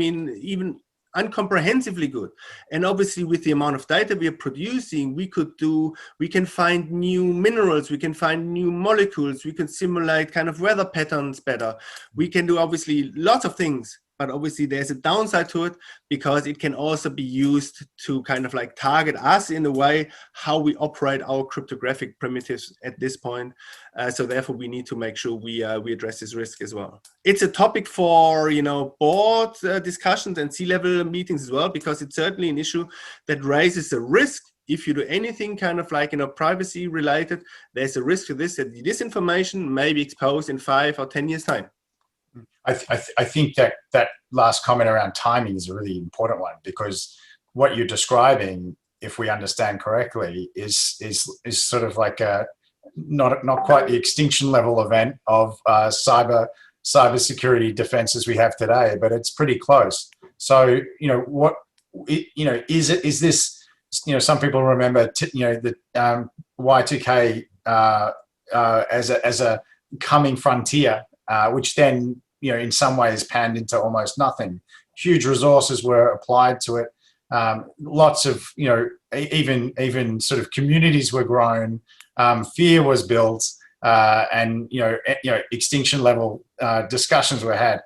even incomprehensibly good. And obviously with the amount of data we are producing, we can find new minerals, we can find new molecules, we can simulate kind of weather patterns better. We can do obviously lots of things, but obviously there's a downside to it because it can also be used to kind of like target us in a way how we operate our cryptographic primitives at this point. So therefore we need to make sure we address this risk as well. It's a topic for, board discussions and C-level meetings as well, because it's certainly an issue that raises a risk. If you do anything kind of like, privacy related, there's a risk to this, that this information may be exposed in 5 or 10 years time. I think that last comment around timing is a really important one, because what you're describing, if we understand correctly, is sort of like a not quite the extinction level event of cyber security defenses we have today, but it's pretty close. So is this some people remember the Y2K as a coming frontier, which then in some ways panned into almost nothing. Huge resources were applied to it. Lots of even sort of communities were grown. Fear was built, and extinction level discussions were had,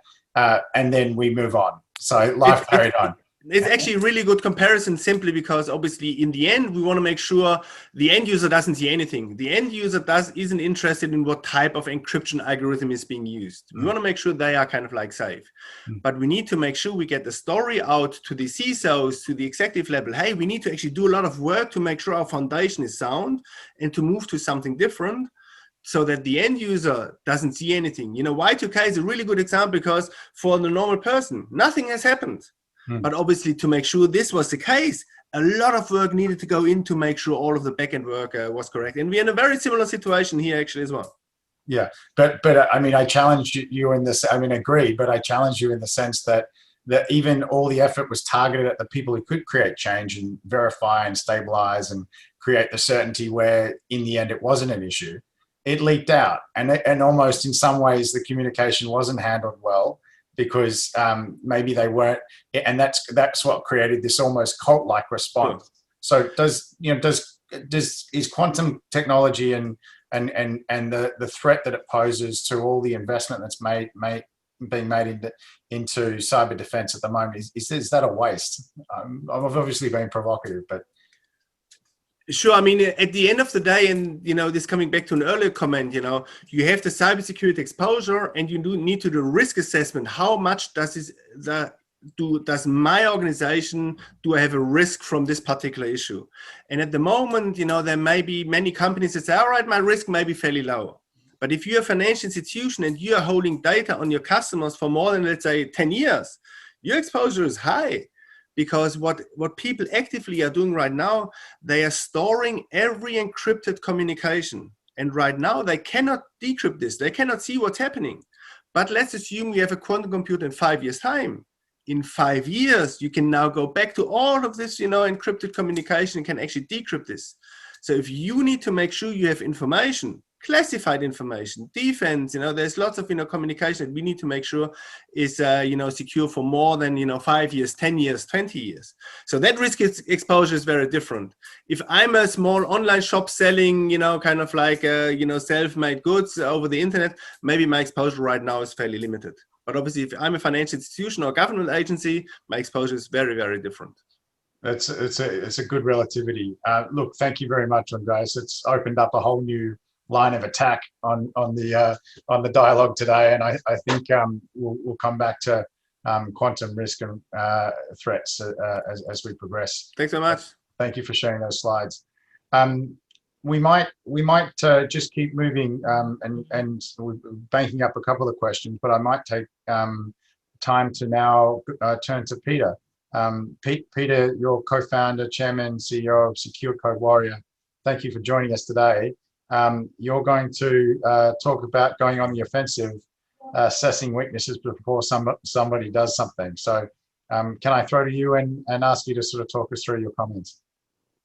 and then we move on. So life carried on. It's actually a really good comparison, simply because obviously in the end we want to make sure the end user doesn't see anything. The end user isn't interested in what type of encryption algorithm is being used. We want to make sure they are kind of like safe. But we need to make sure we get the story out to the CISOs, to the executive level. Hey, we need to actually do a lot of work to make sure our foundation is sound and to move to something different, so that the end user doesn't see anything. You know, Y2K is a really good example, because for the normal person, nothing has happened. But obviously, to make sure this was the case, a lot of work needed to go in to make sure all of the backend work was correct. And we're in a very similar situation here actually as well. Yeah, but I mean, I challenge you in this. I mean, agree, but I challenge you in the sense that even all the effort was targeted at the people who could create change and verify and stabilize and create the certainty where in the end it wasn't an issue. It leaked out, and almost in some ways the communication wasn't handled well, because maybe they weren't, and that's what created this almost cult-like response. So is quantum technology and the threat that it poses to all the investment that's being made into cyber defense at the moment, is that a waste? I've obviously been provocative, but. Sure. I mean, at the end of the day, and this coming back to an earlier comment, you have the cybersecurity exposure, and you do need to do risk assessment. How much does my organization, do I have a risk from this particular issue? And at the moment, there may be many companies that say, all right, my risk may be fairly low. But if you're a financial institution and you are holding data on your customers for more than, let's say, 10 years, your exposure is high. Because what people actively are doing right now, they are storing every encrypted communication. And right now, they cannot decrypt this. They cannot see what's happening. But let's assume we have a quantum computer in 5 years' time. In 5 years, you can now go back to all of this, encrypted communication and can actually decrypt this. So if you need to make sure you have information, classified information, defense, there's lots of, communication that we need to make sure is, secure for more than, 5 years, 10 years, 20 years. So that risk exposure is very different. If I'm a small online shop selling, kind of like, self-made goods over the internet, maybe my exposure right now is fairly limited. But obviously, if I'm a financial institution or government agency, my exposure is very, very different. It's a good relativity. Look, thank you very much, Andreas. It's opened up a whole new line of attack on the dialogue today, and I think we'll come back to quantum risk and threats as we progress. Thanks so much. Thank you for sharing those slides. We might just keep moving, and we're banking up a couple of questions, but I might take time to now turn to Peter. Peter, you're co-founder, chairman, CEO of Secure Code Warrior. Thank you for joining us today. You're going to talk about going on the offensive, assessing weaknesses before somebody does something. So can I throw to you and ask you to sort of talk us through your comments?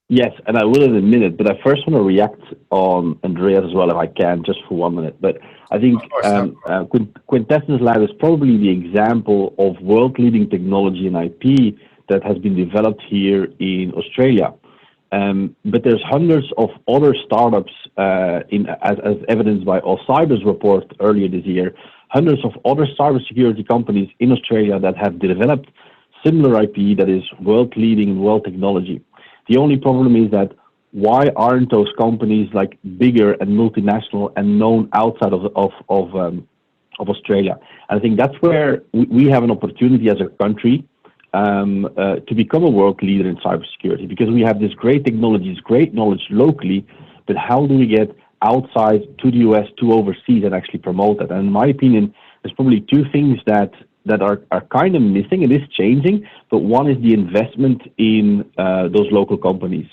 Yes, and I will in a minute, but I first want to react on Andreas as well, if I can, just for 1 minute. But I think Quintessence Lab is probably the example of world-leading technology and IP that has been developed here in Australia. But there's hundreds of other startups, as evidenced by AllCyber's report earlier this year, hundreds of other cybersecurity companies in Australia that have developed similar IP that is world-leading in world technology. The only problem is that why aren't those companies like bigger and multinational and known outside of Australia? And I think that's where we have an opportunity as a country to become a world leader in cybersecurity, because we have this great technologies, great knowledge locally, but how do we get outside to the US, to overseas, and actually promote that? And in my opinion, there's probably two things that are kind of missing. It is changing, but one is the investment in those local companies.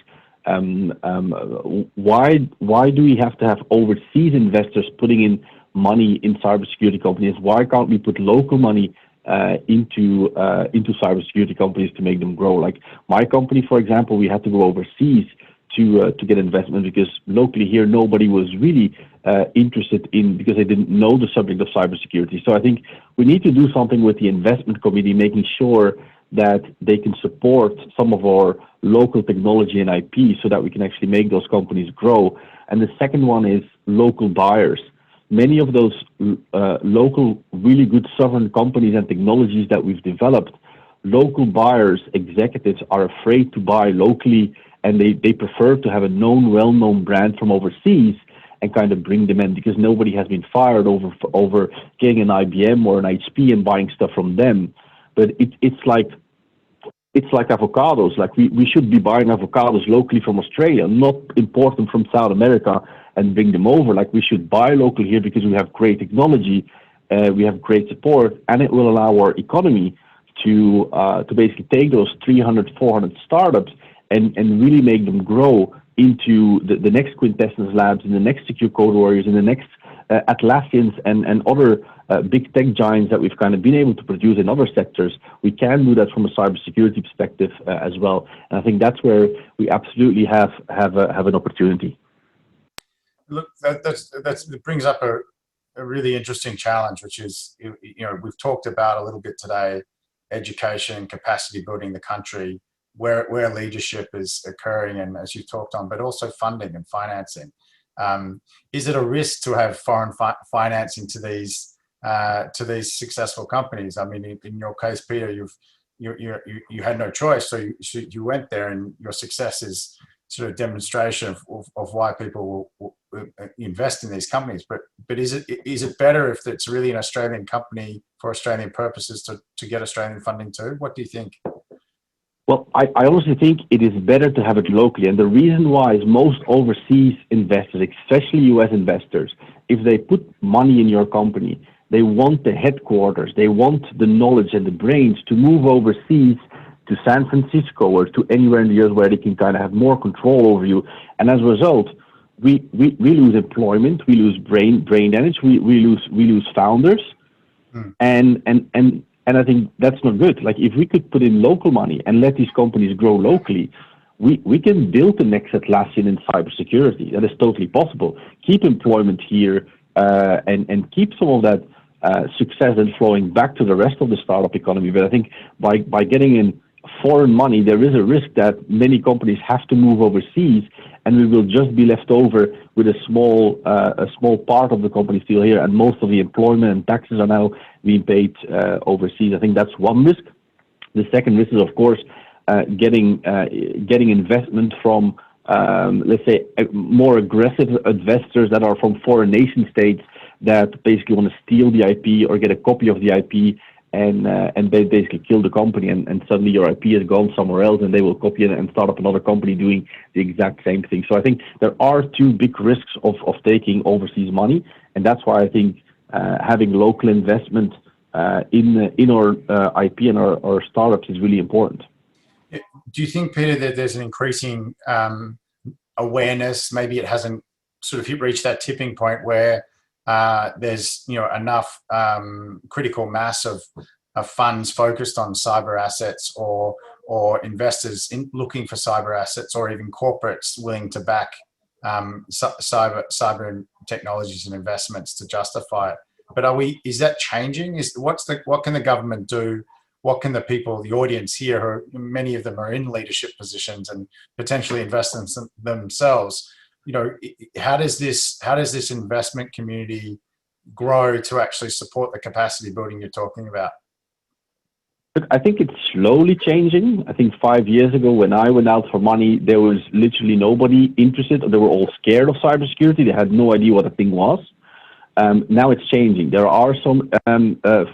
Why do we have to have overseas investors putting in money in cybersecurity companies? Why can't we put local money into cybersecurity companies to make them grow? Like my company, for example, we had to go overseas to get investment because locally here nobody was really interested in, because they didn't know the subject of cybersecurity. So I think we need to do something with the investment committee, making sure that they can support some of our local technology and IP so that we can actually make those companies grow. And the second one is local buyers. Many of those local, really good sovereign companies and technologies that we've developed local buyers, executives are afraid to buy locally, and they prefer to have a known, well-known brand from overseas and kind of bring them in, because nobody has been fired over getting an IBM or an HP and buying stuff from them. But it's like avocados. Like we should be buying avocados locally from Australia, not import them from South America and bring them over. Like we should buy local here because we have great technology, we have great support, and it will allow our economy to basically take those 300, 400 startups and really make them grow into the next Quintessence Labs, and the next Secure Code Warriors, and the next Atlassians and other big tech giants that we've kind of been able to produce in other sectors. We can do that from a cybersecurity perspective as well, and I think that's where we absolutely have an opportunity. Look, that brings up a really interesting challenge, which is, we've talked about a little bit today, education, capacity building the country, where leadership is occurring, and as you talked on, but also funding and financing. Is it a risk to have foreign financing to these successful companies? I mean, in your case, Peter, you had no choice, so you went there, and your success is sort of demonstration of why people will invest in these companies. But is it better if it's really an Australian company for Australian purposes to get Australian funding too? What do you think? Well, I honestly think it is better to have it locally. And the reason why is most overseas investors, especially US investors, if they put money in your company, they want the headquarters, they want the knowledge and the brains to move overseas to San Francisco or to anywhere in the US where they can kind of have more control over you. And as a result, we lose employment, we lose brain damage, we lose founders. And I think that's not good. Like if we could put in local money and let these companies grow locally, we can build the next Atlassian in cybersecurity. That is totally possible. Keep employment here and keep some of that success and flowing back to the rest of the startup economy. But I think by getting in foreign money, there is a risk that many companies have to move overseas, and we will just be left over with a small part of the company still here, and most of the employment and taxes are now being paid overseas. I think that's one risk. The second risk is, of course, getting investment from, let's say, more aggressive investors that are from foreign nation states that basically want to steal the IP or get a copy of the IP and they basically kill the company, and suddenly your IP has gone somewhere else, and they will copy it and start up another company doing the exact same thing. So I think there are two big risks of taking overseas money, and that's why I think having local investment in our IP and our startups is really important. Do you think, Peter, that there's an increasing awareness? Maybe it hasn't sort of reached that tipping point where there's enough critical mass of funds focused on cyber assets, or investors looking for cyber assets, or even corporates willing to back cyber technologies and investments to justify it. But is that changing? What can the government do? What can the people, the audience here, who many of them are in leadership positions and potentially invest in themselves? How does this investment community grow to actually support the capacity building you're talking about? I think it's slowly changing. I think 5 years ago, when I went out for money, there was literally nobody interested. They were all scared of cybersecurity. They had no idea what the thing was. Now it's changing. There are some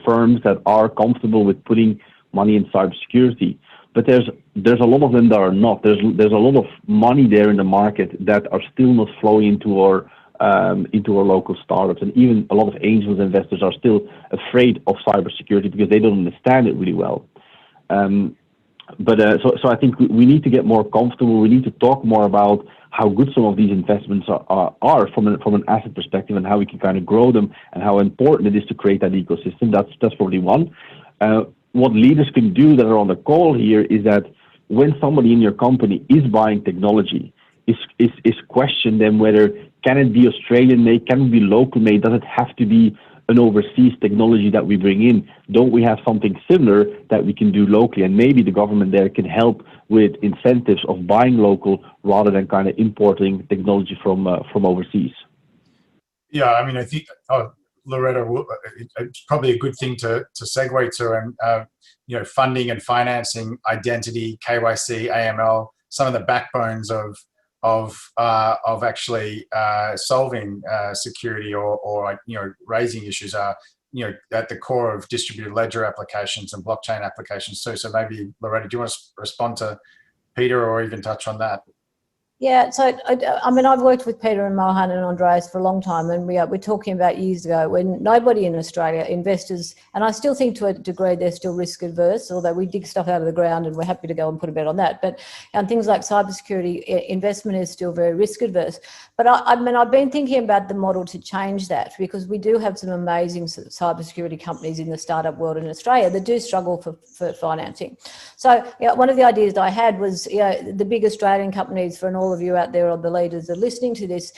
firms that are comfortable with putting money in cybersecurity, but there's a lot of them that are not. There's a lot of money there in the market that are still not flowing into our local startups, and even a lot of angels investors are still afraid of cybersecurity because they don't understand it really well. So I think we need to get more comfortable. We need to talk more about how good some of these investments are from an asset perspective, and how we can kind of grow them, and how important it is to create that ecosystem. That's probably one. What leaders can do that are on the call here is that when somebody in your company is buying technology, is question them whether can it be Australian made, can it be local made, does it have to be an overseas technology that we bring in? Don't we have something similar that we can do locally? And maybe the government there can help with incentives of buying local rather than kind of importing technology from overseas. Yeah, I mean, I think Loretta, it's probably a good thing to segue to, and funding and financing, identity, KYC, AML, some of the backbones of actually solving security or raising issues are at the core of distributed ledger applications and blockchain applications too. So maybe Loretta, do you want to respond to Peter or even touch on that? Yeah, so I mean, I've worked with Peter and Mohan and Andreas for a long time, and we're talking about years ago when nobody in Australia, investors, and I still think to a degree they're still risk adverse, although we dig stuff out of the ground and we're happy to go and put a bet on that. But things like cybersecurity investment is still very risk adverse. But I mean, I've been thinking about the model to change that, because we do have some amazing cybersecurity companies in the startup world in Australia that do struggle for financing. So one of the ideas that I had was the big Australian companies, for all of you out there or the leaders that are listening to this,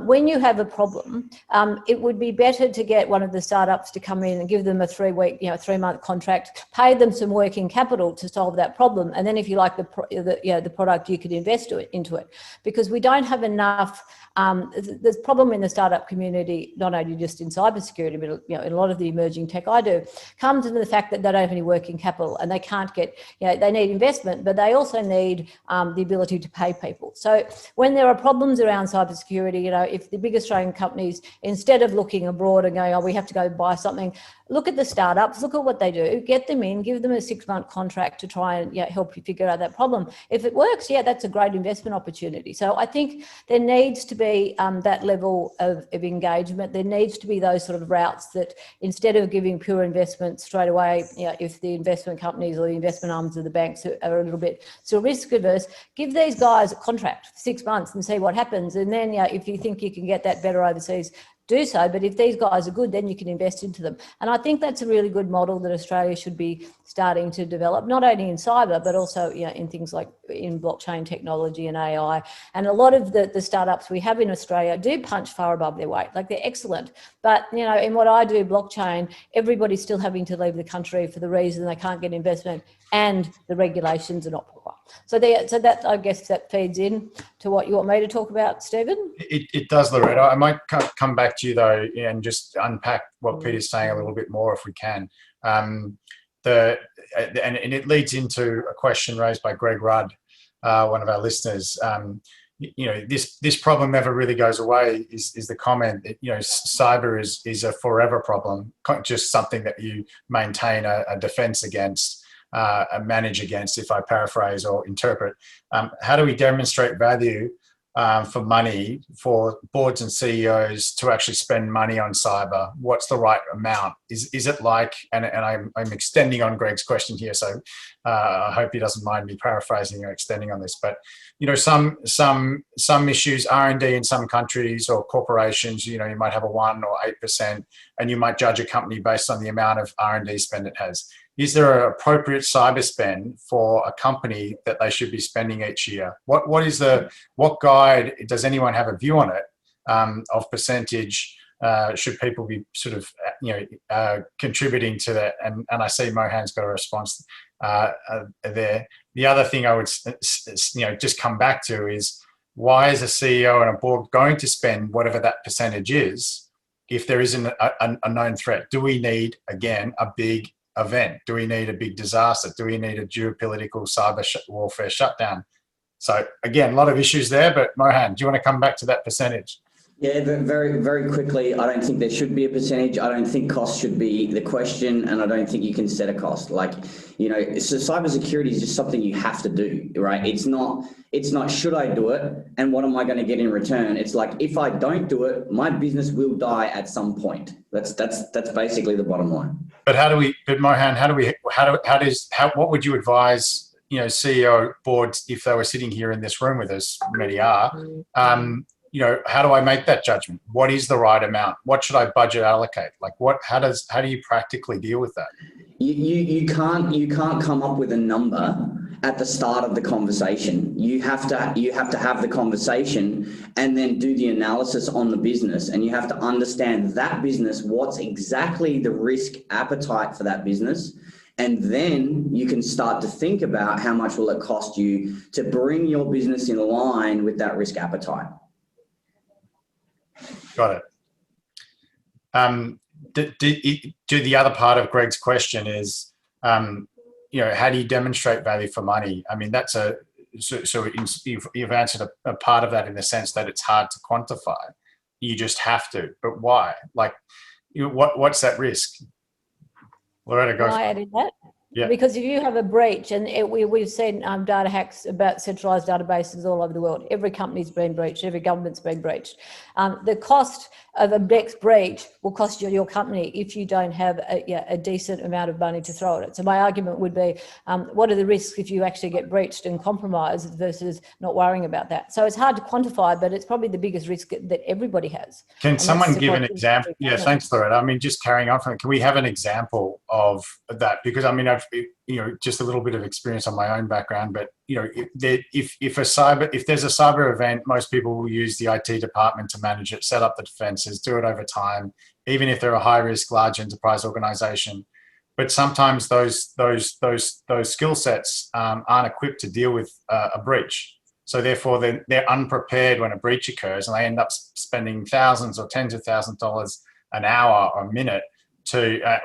when you have a problem, it would be better to get one of the startups to come in and give them a 3-month contract, pay them some working capital to solve that problem, and then if you like the product, you could invest into it, because we don't have enough. There's a problem in the startup community, not only just in cybersecurity, but in a lot of the emerging tech I do, comes into the fact that they don't have any working capital and they can't get, they need investment, but they also need the ability to pay people. So when there are problems around cybersecurity, if the big Australian companies, instead of looking abroad and going, we have to go buy something, look at the startups, look at what they do, get them in, give them a 6-month contract to try and help you figure out that problem. If it works, that's a great investment opportunity. So I think there needs to be that level of engagement. There needs to be those sort of routes that, instead of giving pure investment straight away, if the investment companies or the investment arms of the banks are a little bit still risk averse, give these guys a contract for 6 months and see what happens. And then if you think you can get that better overseas, do so. But if these guys are good, then you can invest into them. And I think that's a really good model that Australia should be starting to develop, not only in cyber, but also in things like in blockchain technology and AI. And a lot of the startups we have in Australia do punch far above their weight. Like, they're excellent. But, in what I do, blockchain, everybody's still having to leave the country for the reason they can't get investment and the regulations are not proper. So that, I guess, that feeds in to what you want me to talk about, Stephen. It does, Loretta. I might come back to you though and just unpack what Peter's saying a little bit more if we can. And it leads into a question raised by Greg Rudd, one of our listeners. This problem never really goes away is the comment. Cyber is a forever problem, just something that you maintain a defense against. Manage against, if I paraphrase or interpret. How do we demonstrate value for money for boards and CEOs to actually spend money on cyber? What's the right amount? Is it like, and I'm extending on Greg's question here, so I hope he doesn't mind me paraphrasing or extending on this, but some issues, R&D in some countries or corporations, you might have a 1 or 8%, and you might judge a company based on the amount of R&D spend it has. Is there an appropriate cyber spend for a company that they should be spending each year? What guide, does anyone have a view on it, of percentage? Should people be sort of, contributing to that? And I see Mohan's got a response there. The other thing I would, just come back to is, why is a CEO and a board going to spend whatever that percentage is if there isn't a known threat? Do we need, again, a big event? Do we need a big disaster? Do we need a geopolitical cyber warfare shutdown? So again, a lot of issues there, but Mohan, do you want to come back to that percentage? Yeah, very, very quickly, I don't think there should be a percentage. I don't think cost should be the question, and I don't think you can set a cost. So cybersecurity is just something you have to do, right? It's not should I do it and what am I going to get in return? It's like, if I don't do it, my business will die at some point. That's basically the bottom line. But Mohan, what would you advise, CEO boards, if they were sitting here in this room with us, many are, how do I make that judgment? What is the right amount? What should I budget allocate? Like, how do you practically deal with that? You can't come up with a number at the start of the conversation. You have to have the conversation and then do the analysis on the business, and you have to understand that business, what's exactly the risk appetite for that business. And then you can start to think about how much will it cost you to bring your business in line with that risk appetite. Got it. the other part of Greg's question is, how do you demonstrate value for money? I mean, that's you've answered a part of that in the sense that it's hard to quantify. You just have to, but why? Like, what's that risk? Loretta, go. Can I add in that? Yeah. Because if you have a breach, and we've seen data hacks about centralized databases all over the world. Every company's been breached. Every government's been breached. The cost of a next breach will cost your company if you don't have a decent amount of money to throw at it. So my argument would be, what are the risks if you actually get breached and compromised versus not worrying about that? So it's hard to quantify, but it's probably the biggest risk that everybody has. Can someone give an example? Yeah, thanks, Loretta. I mean, just carrying on from it, can we have an example of that? Because I mean, I've just a little bit of experience on my own background, but if there's a cyber event, most people will use the IT department to manage it, set up the defenses, do it over time, even if they're a high risk, large enterprise organization. But sometimes those skill sets aren't equipped to deal with a breach. So therefore they're unprepared when a breach occurs, and they end up spending thousands or tens of thousands of dollars an hour or a minute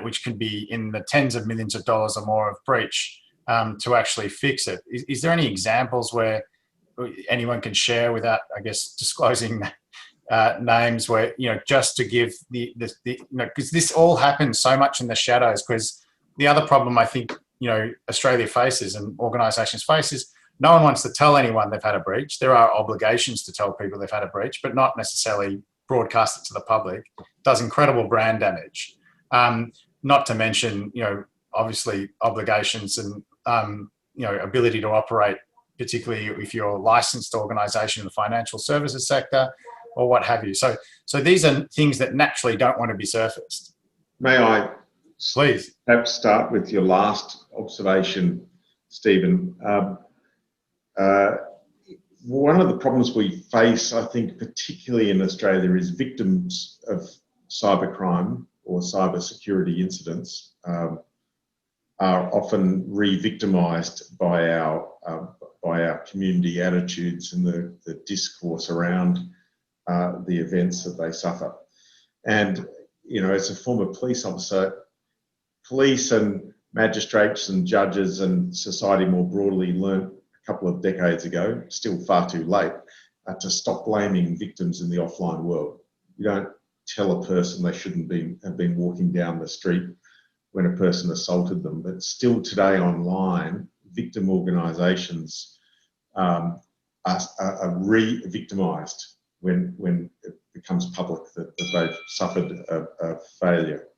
which can be in the tens of millions of dollars or more of breach to actually fix it. Is there any examples where anyone can share without, I guess, disclosing names where, just to give because this all happens so much in the shadows, because the other problem I think, Australia faces and organisations face is no one wants to tell anyone they've had a breach. There are obligations to tell people they've had a breach, but not necessarily broadcast it to the public. It does incredible brand damage. Not to mention, obviously obligations and, ability to operate, particularly if you're a licensed organisation in the financial services sector or what have you. So these are things that naturally don't want to be surfaced. May I please perhaps start with your last observation, Stephen? One of the problems we face, I think, particularly in Australia, is victims of cybercrime or cyber security incidents are often re-victimised by our community attitudes and the discourse around the events that they suffer. And as a former police officer, police and magistrates and judges and society more broadly learnt a couple of decades ago, still far too late, to stop blaming victims in the offline world. You don't tell a person they shouldn't have been walking down the street when a person assaulted them. But still today online, victim organisations are re-victimised when it becomes public that they've suffered a failure.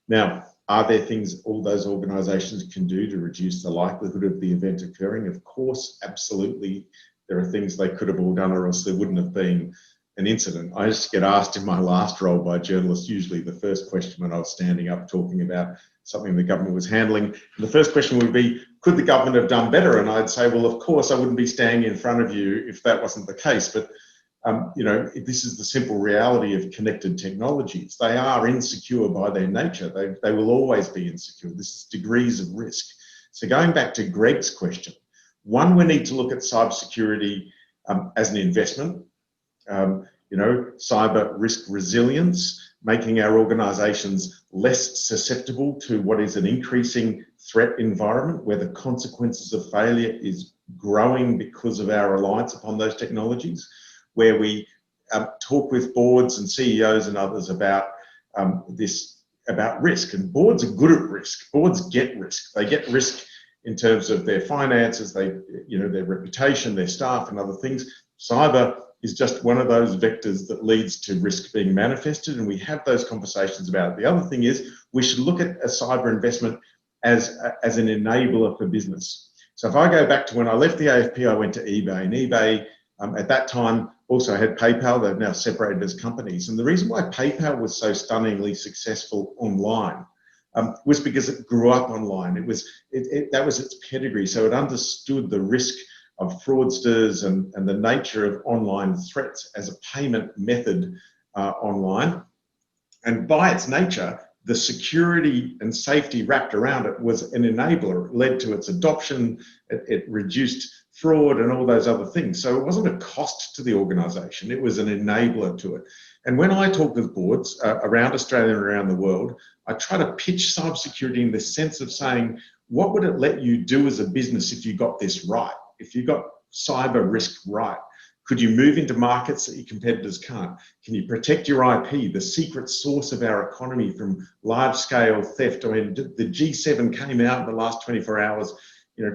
Now, are there things all those organisations can do to reduce the likelihood of the event occurring? Of course, absolutely. There are things they could have all done, or else there wouldn't have been an incident. I used to get asked in my last role by journalists, usually the first question when I was standing up talking about something the government was handling. And the first question would be, could the government have done better? And I'd say, well, of course, I wouldn't be standing in front of you if that wasn't the case. But, this is the simple reality of connected technologies. They are insecure by their nature. They will always be insecure. This is degrees of risk. So going back to Greg's question, one, we need to look at cybersecurity as an investment. Cyber risk resilience, making our organisations less susceptible to what is an increasing threat environment where the consequences of failure is growing because of our reliance upon those technologies, where we talk with boards and CEOs and others about about risk. And boards are good at risk. Boards get risk. They get risk in terms of their finances, their reputation, their staff and other things. Cyber is just one of those vectors that leads to risk being manifested, and we have those conversations about it. The other thing is we should look at a cyber investment as an enabler for business. So if I go back to when I left the AFP, I went to eBay, and eBay at that time also had PayPal. They've now separated as companies. And the reason why PayPal was so stunningly successful online was because it grew up online. That was its pedigree. So it understood the risk of fraudsters and the nature of online threats as a payment method online. And by its nature, the security and safety wrapped around it was an enabler. It led to its adoption. It reduced fraud and all those other things. So it wasn't a cost to the organisation, it was an enabler to it. And when I talk with boards around Australia and around the world, I try to pitch cybersecurity in the sense of saying, what would it let you do as a business if you got this right? If you got cyber risk right? Could you move into markets that your competitors can't? Can you protect your IP, the secret source of our economy from large-scale theft? I mean, the G7 came out in the last 24 hours,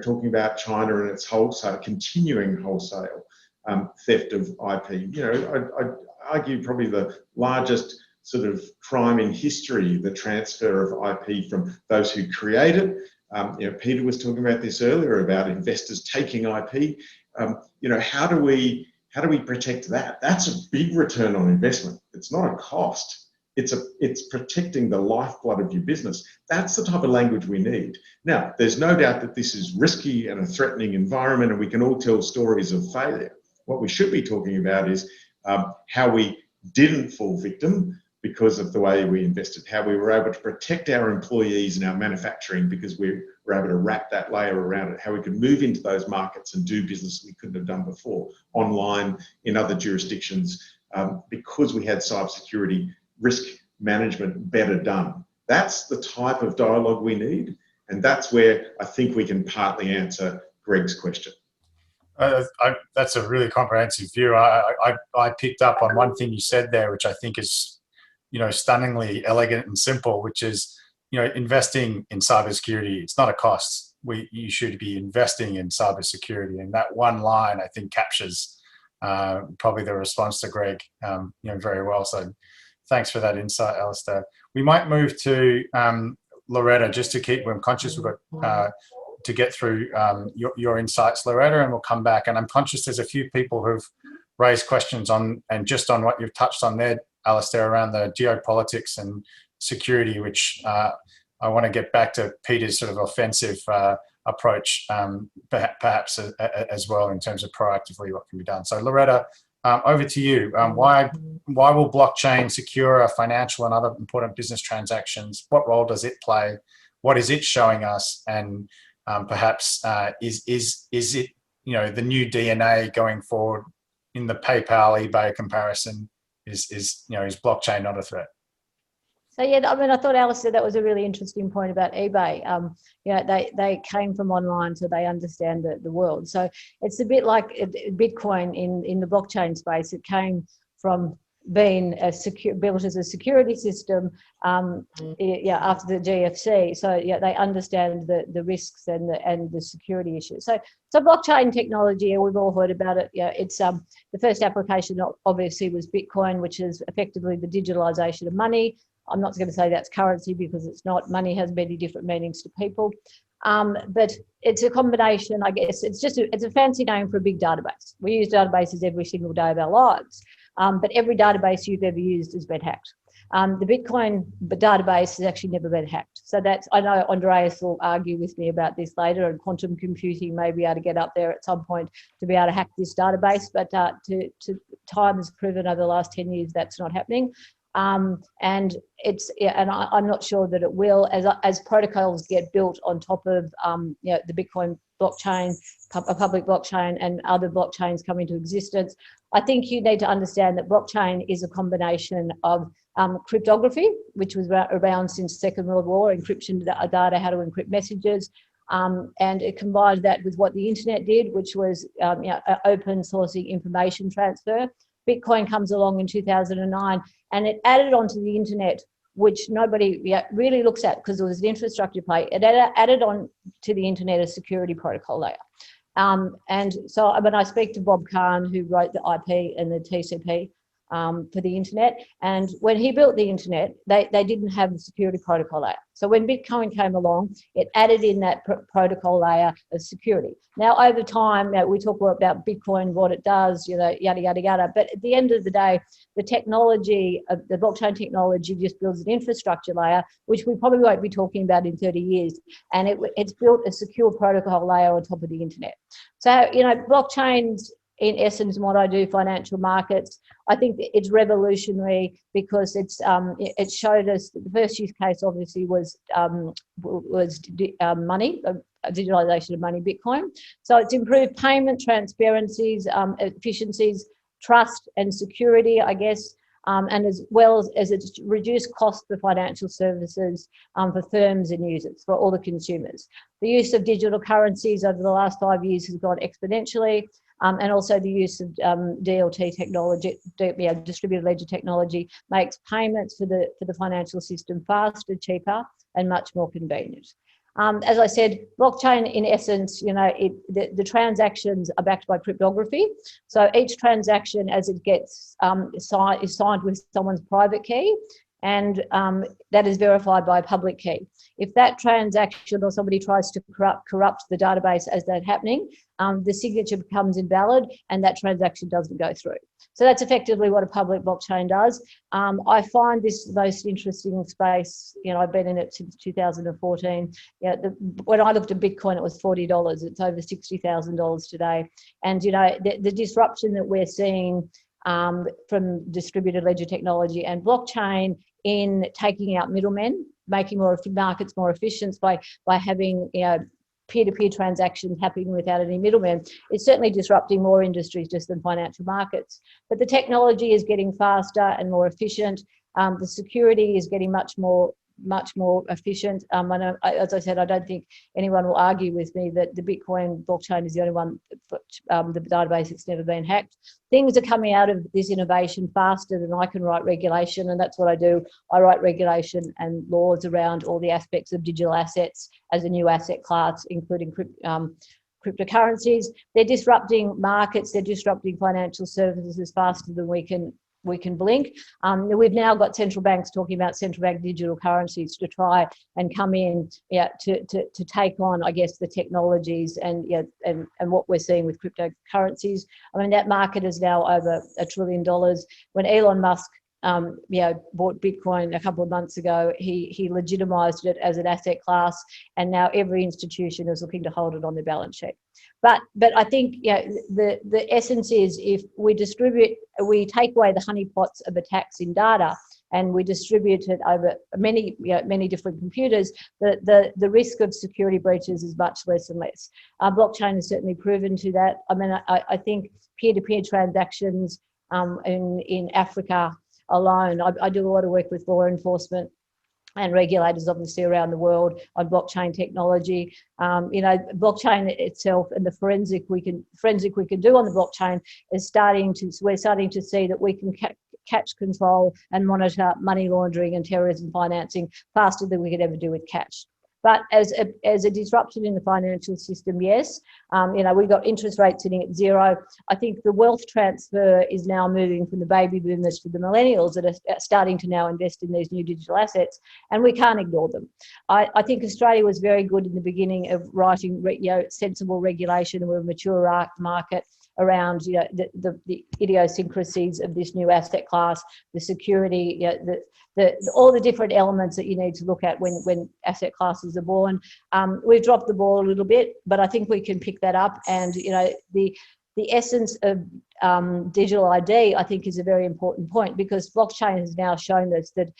talking about China and its wholesale, continuing wholesale theft of IP. I'd argue probably the largest sort of crime in history, the transfer of IP from those who create it. Peter was talking about this earlier about investors taking IP. How do we protect that? That's a big return on investment. It's not a cost. It's protecting the lifeblood of your business. That's the type of language we need. Now, there's no doubt that this is risky and a threatening environment, and we can all tell stories of failure. What we should be talking about is how we didn't fall victim because of the way we invested, how we were able to protect our employees and our manufacturing because we were able to wrap that layer around it, how we could move into those markets and do business we couldn't have done before, online, in other jurisdictions, because we had cybersecurity risk management better done. That's the type of dialogue we need, and that's where I think we can partly answer Greg's question. That's a really comprehensive view. I picked up on one thing you said there, which I think is stunningly elegant and simple, which is, investing in cybersecurity. It's not a cost. You should be investing in cybersecurity, and that one line I think captures probably the response to Greg, very well. So, thanks for that insight, Alistair. We might move to Loretta, just to keep. I'm conscious we've got to get through your insights, Loretta, and we'll come back. And I'm conscious there's a few people who've raised questions on what you've touched on there, Alistair, around the geopolitics and security, which I want to get back to Peter's sort of offensive approach, perhaps as well, in terms of proactively what can be done. So Loretta, over to you. Why will blockchain secure financial and other important business transactions? What role does it play? What is it showing us? And perhaps is it the new DNA going forward in the PayPal eBay comparison? Is blockchain not a threat? So yeah, I thought Alistair, that was a really interesting point about eBay. They came from online, so they understand the world. So it's a bit like Bitcoin in the blockchain space. It came from being built as a security system after the GFC. So they understand the risks and the security issues. So blockchain technology, we've all heard about it. It's the first application obviously was Bitcoin, which is effectively the digitalization of money. I'm not going to say that's currency because it's not. Money has many different meanings to people. But it's a combination, I guess. It's a fancy name for a big database. We use databases every single day of our lives. But every database you've ever used has been hacked. The Bitcoin database has actually never been hacked. So I know Andreas will argue with me about this later, and quantum computing may be able to get up there at some point to be able to hack this database. But time has proven over the last 10 years that's not happening. And I'm not sure that it will, as protocols get built on top of the Bitcoin blockchain, a public blockchain, and other blockchains come into existence. I think you need to understand that blockchain is a combination of cryptography, which was around since Second World War, encryption data, how to encrypt messages, and it combined that with what the internet did, which was open sourcing information transfer. Bitcoin comes along in 2009, and it added onto the internet, which nobody really looks at because it was an infrastructure play. It added on to the internet a security protocol layer. And so when I speak to Bob Kahn, who wrote the IP and the TCP for the internet, and when he built the internet, they didn't have the security protocol layer. So when Bitcoin came along, it added in that protocol layer of security. Now, over time, we talk about Bitcoin, what it does, yada, yada, yada. But at the end of the day, the technology, the blockchain technology just builds an infrastructure layer, which we probably won't be talking about in 30 years. And it's built a secure protocol layer on top of the internet. So, blockchains, in essence, what I do, financial markets, I think it's revolutionary because it showed us that the first use case obviously was money, digitalization of money, Bitcoin. So it's improved payment transparencies, efficiencies, trust and security, I guess, and as well as it's reduced costs for financial services for firms and users, for all the consumers. The use of digital currencies over the last 5 years has gone exponentially, and also the use of DLT technology, distributed ledger technology, makes payments for the financial system faster, cheaper, and much more convenient. As I said, blockchain, in essence, the transactions are backed by cryptography. So each transaction, as it gets is signed with someone's private key, and that is verified by a public key. If that transaction or somebody tries to corrupt the database as that's happening, the signature becomes invalid and that transaction doesn't go through. So that's effectively what a public blockchain does. I find this the most interesting space. I've been in it since 2014. When I looked at Bitcoin, it was $40. It's over $60,000 today. And, the disruption that we're seeing from distributed ledger technology and blockchain in taking out middlemen, making markets more efficient by having peer-to-peer transactions happening without any middlemen. It's certainly disrupting more industries just than financial markets. But the technology is getting faster and more efficient. The security is getting much more efficient. And as I said, I don't think anyone will argue with me that the Bitcoin blockchain is the only one, the database that's never been hacked. Things are coming out of this innovation faster than I can write regulation, and that's what I do. I write regulation and laws around all the aspects of digital assets as a new asset class, including cryptocurrencies. They're disrupting markets, they're disrupting financial services faster than we can blink. We've now got central banks talking about central bank digital currencies to try and come in to take on, I guess, the technologies and what we're seeing with cryptocurrencies. I mean, that market is now over $1 trillion. When Elon Musk bought Bitcoin a couple of months ago, he legitimized it as an asset class, and now every institution is looking to hold it on their balance sheet. But I think the essence is, if we take away the honeypots of attacks in data and we distribute it over many different computers, the risk of security breaches is much less and less. Blockchain has certainly proven to that. I mean, I think peer-to-peer transactions in Africa alone, I do a lot of work with law enforcement and regulators obviously around the world on blockchain technology. Blockchain itself and the forensic we can do on the blockchain is we're starting to see that we can catch, control and monitor money laundering and terrorism financing faster than we could ever do with cash. But as a disruption in the financial system, yes, we've got interest rates sitting at zero. I think the wealth transfer is now moving from the baby boomers to the millennials that are starting to now invest in these new digital assets, and we can't ignore them. I think Australia was very good in the beginning of writing sensible regulation, and we're a mature market around the idiosyncrasies of this new asset class, the security, all the different elements that you need to look at when asset classes are born. We've dropped the ball a little bit, but I think we can pick that up. And the essence of digital ID, I think, is a very important point, because blockchain has now shown us that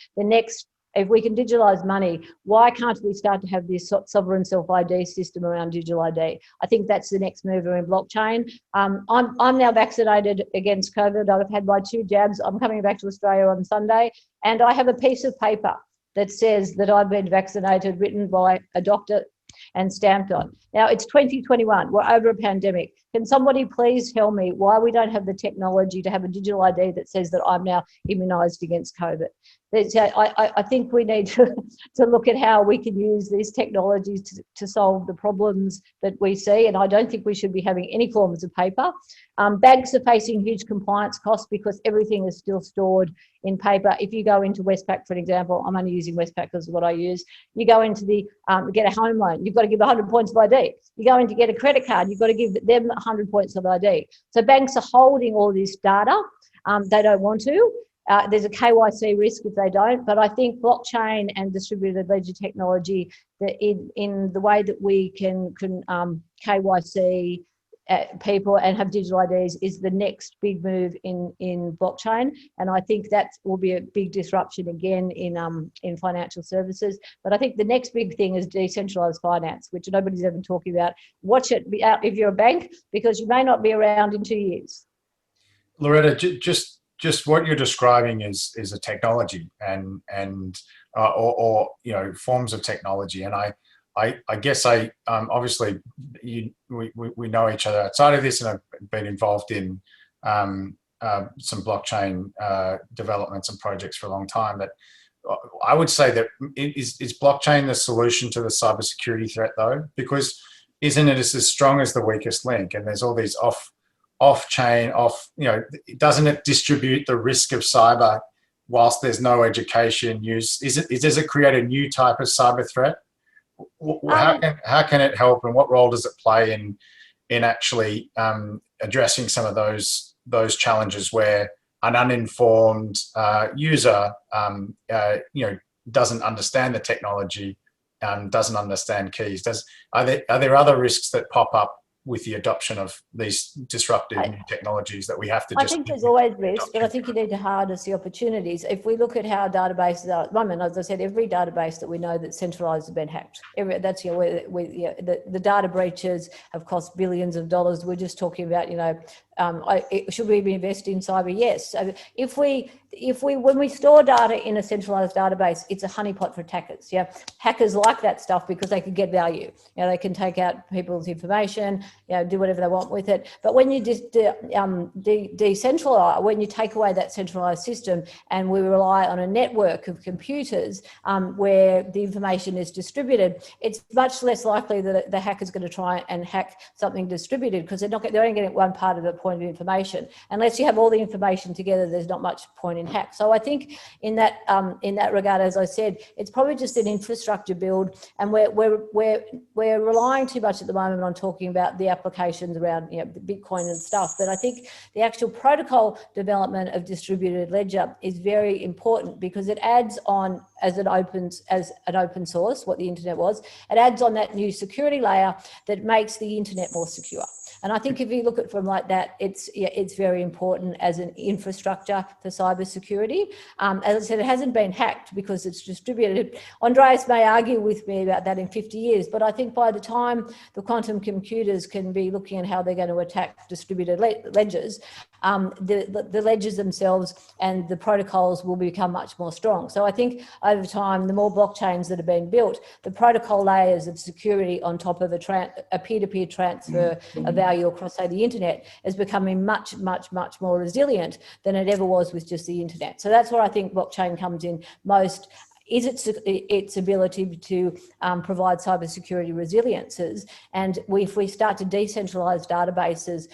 if we can digitalize money, why can't we start to have this sovereign self-ID system around digital ID? I think that's the next mover in blockchain. I'm now vaccinated against COVID. I've had my 2 jabs. I'm coming back to Australia on Sunday, and I have a piece of paper that says that I've been vaccinated, written by a doctor and stamped on. Now, it's 2021. We're over a pandemic. Can somebody please tell me why we don't have the technology to have a digital ID that says that I'm now immunised against COVID? I think we need to look at how we can use these technologies to solve the problems that we see, and I don't think we should be having any forms of paper. Banks are facing huge compliance costs because everything is still stored in paper. If you go into Westpac, for example, I'm only using Westpac because of what I use. You go into get a home loan, you've got to give 100 points of ID. You go in to get a credit card, you've got to give them 100 points of ID. So banks are holding all this data. They don't want to. There's a KYC risk if they don't, but I think blockchain and distributed ledger technology, that in the way that we can KYC people and have digital IDs is the next big move in blockchain, and I think that will be a big disruption again in financial services. But I think the next big thing is decentralized finance, which nobody's even talking about. Watch it be out if you're a bank, because you may not be around in 2 years. Loretta, just what you're describing is a technology and or forms of technology, and I guess obviously we know each other outside of this, and I've been involved in some blockchain developments and projects for a long time. But I would say that is blockchain the solution to the cybersecurity threat, though? Because isn't it as strong as the weakest link? And there's all these off-chain, doesn't it distribute the risk of cyber whilst there's no education use? Does it create a new type of cyber threat? How can it help, and what role does it play in actually addressing some of those challenges where an uninformed user doesn't understand the technology, doesn't understand keys? Are there other risks that pop up with the adoption of these disruptive new technologies that we have to I think there's always risk, but I think you need to harness the opportunities. If we look at how databases are at the moment, as I said, every database that we know that's centralized has been hacked. That's the data breaches have cost billions of dollars. We're just talking about, should we be investing in cyber? Yes. So when we store data in a centralized database, it's a honeypot for attackers. Yeah, hackers like that stuff because they can get value. They can take out people's information, do whatever they want with it. But when you decentralize, when you take away that centralized system and we rely on a network of computers where the information is distributed, it's much less likely that the hacker's going to try and hack something distributed, because they're only getting one part of the point of information. Unless you have all the information together, there's not much point in hack. So I think in that regard, as I said, it's probably just an infrastructure build, and we're relying too much at the moment on talking about the applications around Bitcoin and stuff. But I think the actual protocol development of distributed ledger is very important, because it adds on as an open source, what the internet was. It adds on that new security layer that makes the internet more secure. And I think if you look at it from like that, it's very important as an infrastructure for cybersecurity. As I said, it hasn't been hacked because it's distributed. Andreas may argue with me about that in 50 years, but I think by the time the quantum computers can be looking at how they're going to attack distributed ledgers, the ledgers themselves and the protocols will become much more strong. So I think over time, the more blockchains that have been built, the protocol layers of security on top of a peer-to-peer transfer of value across, say, the internet is becoming much, much, much more resilient than it ever was with just the internet. So that's where I think blockchain comes in most. Is its ability to provide cybersecurity resiliences. And if we start to decentralize databases,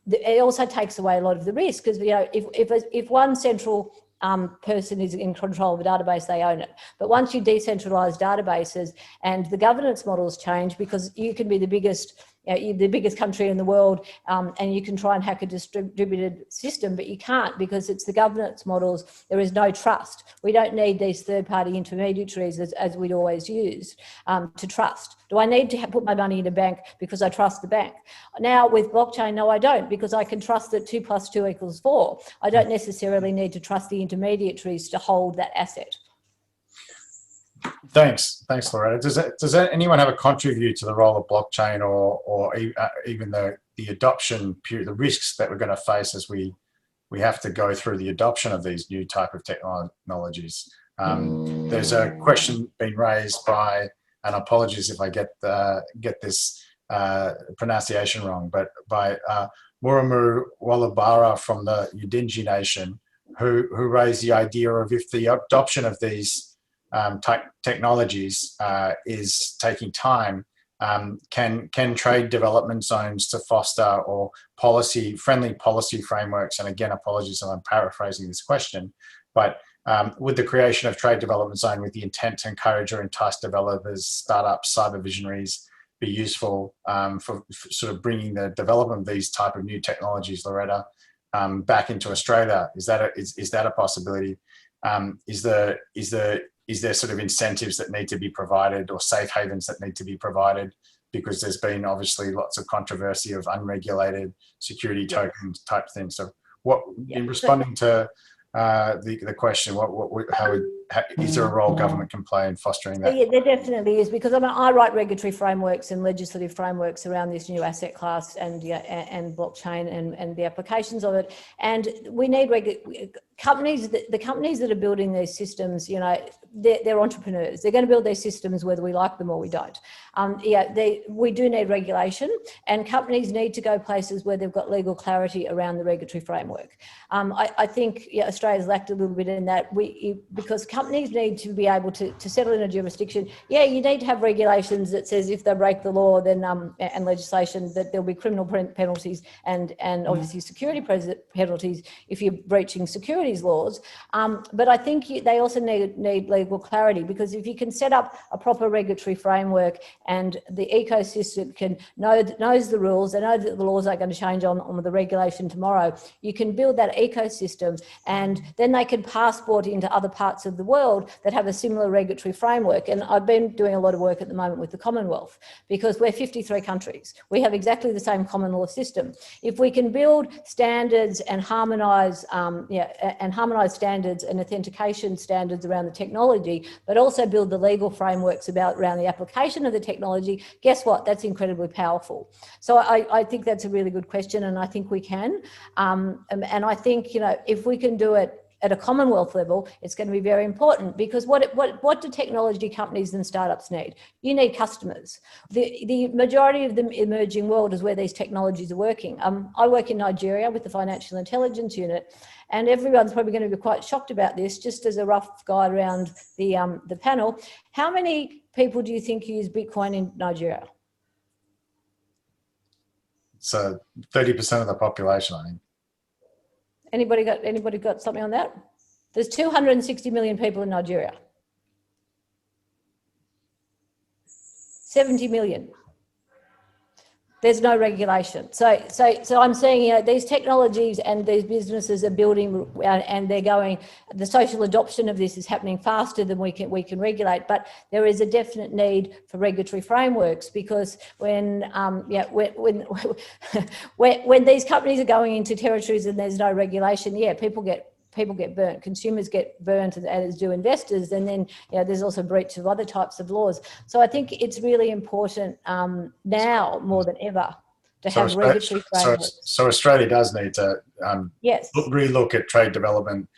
it also takes away a lot of the risk, because if one central person is in control of a database, they own it. But once you decentralize databases and the governance models change, because you can be the biggest country in the world, and you can try and hack a distributed system, but you can't, because it's the governance models. There is no trust. We don't need these third-party intermediaries as we'd always used to trust. Do I need to put my money in a bank because I trust the bank? Now with blockchain, no, I don't, because I can trust that 2 + 2 = 4. I don't necessarily need to trust the intermediaries to hold that asset. Thanks, Loretta. Does anyone have a contrary view to the role of blockchain, or even the adoption period, the risks that we're going to face as we have to go through the adoption of these new type of technologies? There's a question being raised by, and apologies if I get this pronunciation wrong, but by Muramu Walabara from the Yidinji Nation, who raised the idea of, if the adoption of these technologies is taking time, can trade development zones to foster or friendly policy frameworks? And again, apologies if I'm paraphrasing this question, but with the creation of trade development zone with the intent to encourage or entice developers, startups, cyber visionaries, be useful for sort of bringing the development of these type of new technologies, Loretta, back into Australia? Is that a possibility? Is there sort of incentives that need to be provided, or safe havens that need to be provided? because there's been obviously lots of controversy of unregulated security tokens type things. So what, in responding to the question, is there a role government can play in fostering that? Yeah, there definitely is, because I write regulatory frameworks and legislative frameworks around this new asset class and blockchain and the applications of it. And we need companies. The companies that are building these systems, they're entrepreneurs. They're going to build their systems whether we like them or we don't. We do need regulation, and companies need to go places where they've got legal clarity around the regulatory framework. I think Australia's lacked a little bit in that, because companies need to be able to settle in a jurisdiction. Yeah, you need to have regulations that says if they break the law, then and legislation that there'll be criminal penalties and obviously security penalties if you're breaching securities laws. But I think they also need legal clarity, because if you can set up a proper regulatory framework and the ecosystem knows the rules, they know that the laws aren't going to change on the regulation tomorrow, you can build that ecosystem, and then they can passport into other parts of the world that have a similar regulatory framework. And I've been doing a lot of work at the moment with the Commonwealth, because we're 53 countries. We have exactly the same common law system. If we can build standards and harmonise standards and authentication standards around the technology, but also build the legal frameworks around the application of the technology, guess what? That's incredibly powerful. So I think that's a really good question, and I think we can. And I think, if we can do it at a Commonwealth level, it's going to be very important, because what do technology companies and startups need? You need customers. The majority of the emerging world is where these technologies are working. I work in Nigeria with the Financial Intelligence Unit, and everyone's probably going to be quite shocked about this. Just as a rough guide around the panel, how many people do you think use Bitcoin in Nigeria? So 30% of the population, I think. Anybody got something on that? There's 260 million people in Nigeria. 70 million. There's no regulation. So I'm saying, these technologies and these businesses are building, and they're going. The social adoption of this is happening faster than we can regulate. But there is a definite need for regulatory frameworks, because when these companies are going into territories and there's no regulation, people get burnt, consumers get burnt, as do investors, and then there's also breach of other types of laws. So I think it's really important now more than ever to have regulatory frameworks. So Australia does need to yes, relook at trade development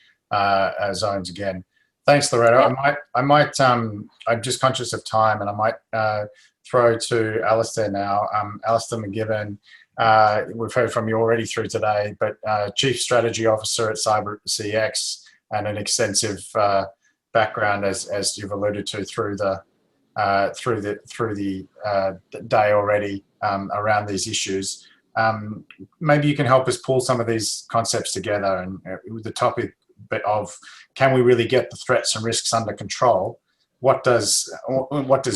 zones again. Thanks, Loretta. Yep. I'm just conscious of time, and I might throw to Alistair now. Alistair McGibbon. We've heard from you already through today, but Chief Strategy Officer at Cyber CX, and an extensive background, as you've alluded to, through the day already around these issues. Maybe you can help us pull some of these concepts together, and with the topic of, can we really get the threats and risks under control? What does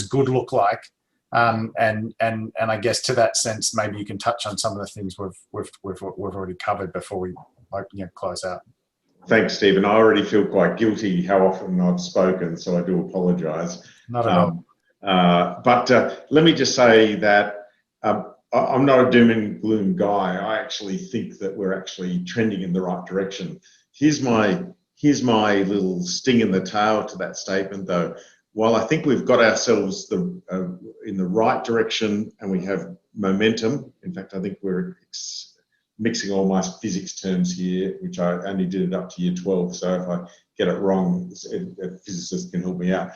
good look like? And I guess to that sense, maybe you can touch on some of the things we've already covered before we close out. Thanks, Stephen. I already feel quite guilty how often I've spoken, so I do apologise. Not at all. But let me just say that I'm not a doom and gloom guy. I actually think that we're actually trending in the right direction. Here's my little sting in the tail to that statement, though. While I think we've got ourselves in the right direction and we have momentum, in fact, I think we're mixing all my physics terms here, which I only did it up to year 12. So if I get it wrong, a physicist can help me out.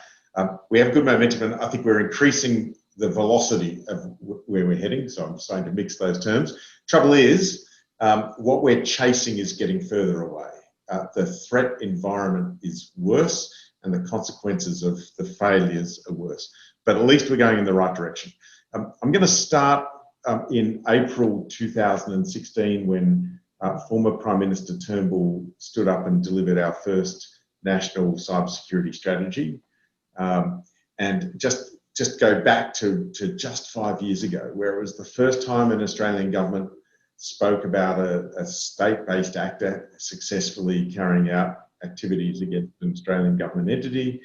We have good momentum, and I think we're increasing the velocity of where we're heading. So I'm starting to mix those terms. Trouble is, what we're chasing is getting further away. The threat environment is worse, and the consequences of the failures are worse. But at least we're going in the right direction. I'm going to start in April 2016, when former Prime Minister Turnbull stood up and delivered our first national cybersecurity strategy. And just go back to just 5 years ago, where it was the first time an Australian government spoke about a state-based actor successfully carrying out activities against an Australian government entity,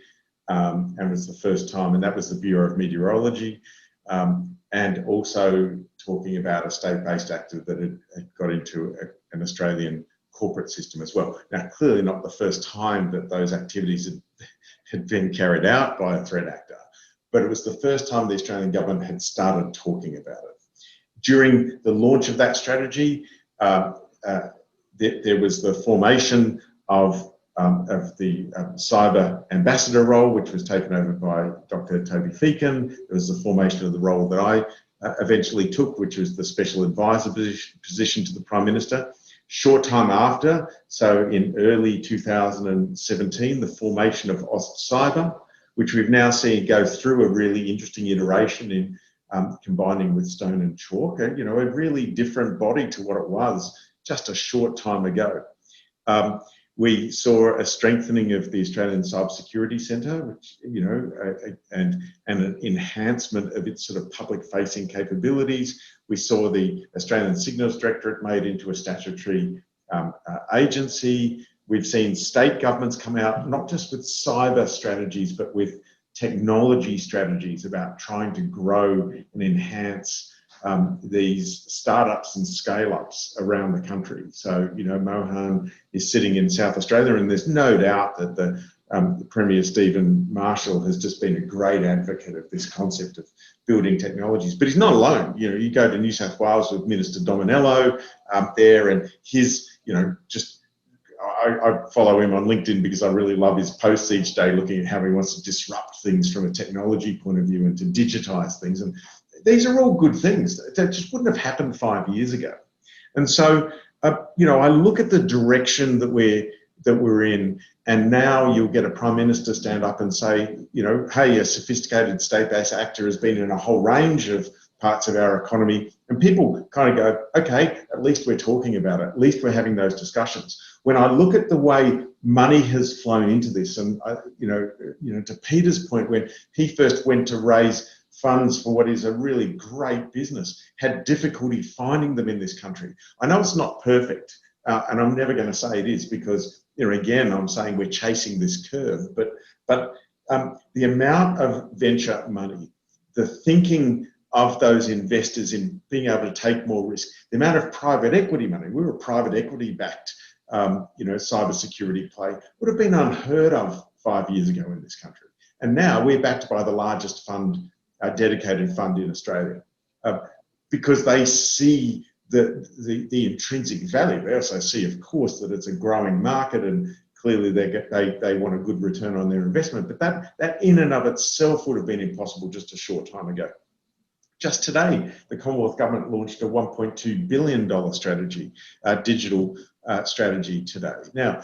and it was the first time, and that was the Bureau of Meteorology. and also talking about a state-based actor that had got into an Australian corporate system as well. Now, clearly not the first time that those activities had been carried out by a threat actor, but it was the first time the Australian government had started talking about it. During the launch of that strategy, there was the formation of the cyber ambassador role, which was taken over by Dr. Toby Feakin. There was the formation of the role that I eventually took, which was the special advisor position to the Prime Minister. Short time after, so in early 2017, the formation of AustCyber, which we've now seen go through a really interesting iteration in combining with Stone and Chalk, a really different body to what it was just a short time ago. We saw a strengthening of the Australian Cyber Security Centre, which, and an enhancement of its sort of public-facing capabilities. We saw the Australian Signals Directorate made into a statutory agency. We've seen state governments come out, not just with cyber strategies, but with technology strategies about trying to grow and enhance these startups and scale-ups around the country. So, Mohan is sitting in South Australia, and there's no doubt that the Premier Stephen Marshall has just been a great advocate of this concept of building technologies. But he's not alone. You go to New South Wales with Minister Dominello there, and his, I follow him on LinkedIn because I really love his posts each day looking at how he wants to disrupt things from a technology point of view and to digitise things. And these are all good things that just wouldn't have happened 5 years ago. And so, I look at the direction that we're in, and now you'll get a Prime Minister stand up and say, hey, a sophisticated state-based actor has been in a whole range of parts of our economy, and people kind of go, okay, at least we're talking about it, at least we're having those discussions. When I look at the way money has flown into this, and to Peter's point, when he first went to raise funds for what is a really great business, had difficulty finding them in this country. I know it's not perfect, and I'm never going to say it is, because again, I'm saying we're chasing this curve, but the amount of venture money, the thinking of those investors in being able to take more risk, the amount of private equity money, we were a private equity backed cyber security play, would have been unheard of 5 years ago in this country. And now we're backed by the largest dedicated fund in Australia, because they see the intrinsic value. They also see, of course, that it's a growing market, and clearly they want a good return on their investment. But that in and of itself would have been impossible just a short time ago. Just today, the Commonwealth Government launched a $1.2 billion strategy, digital strategy today. Now,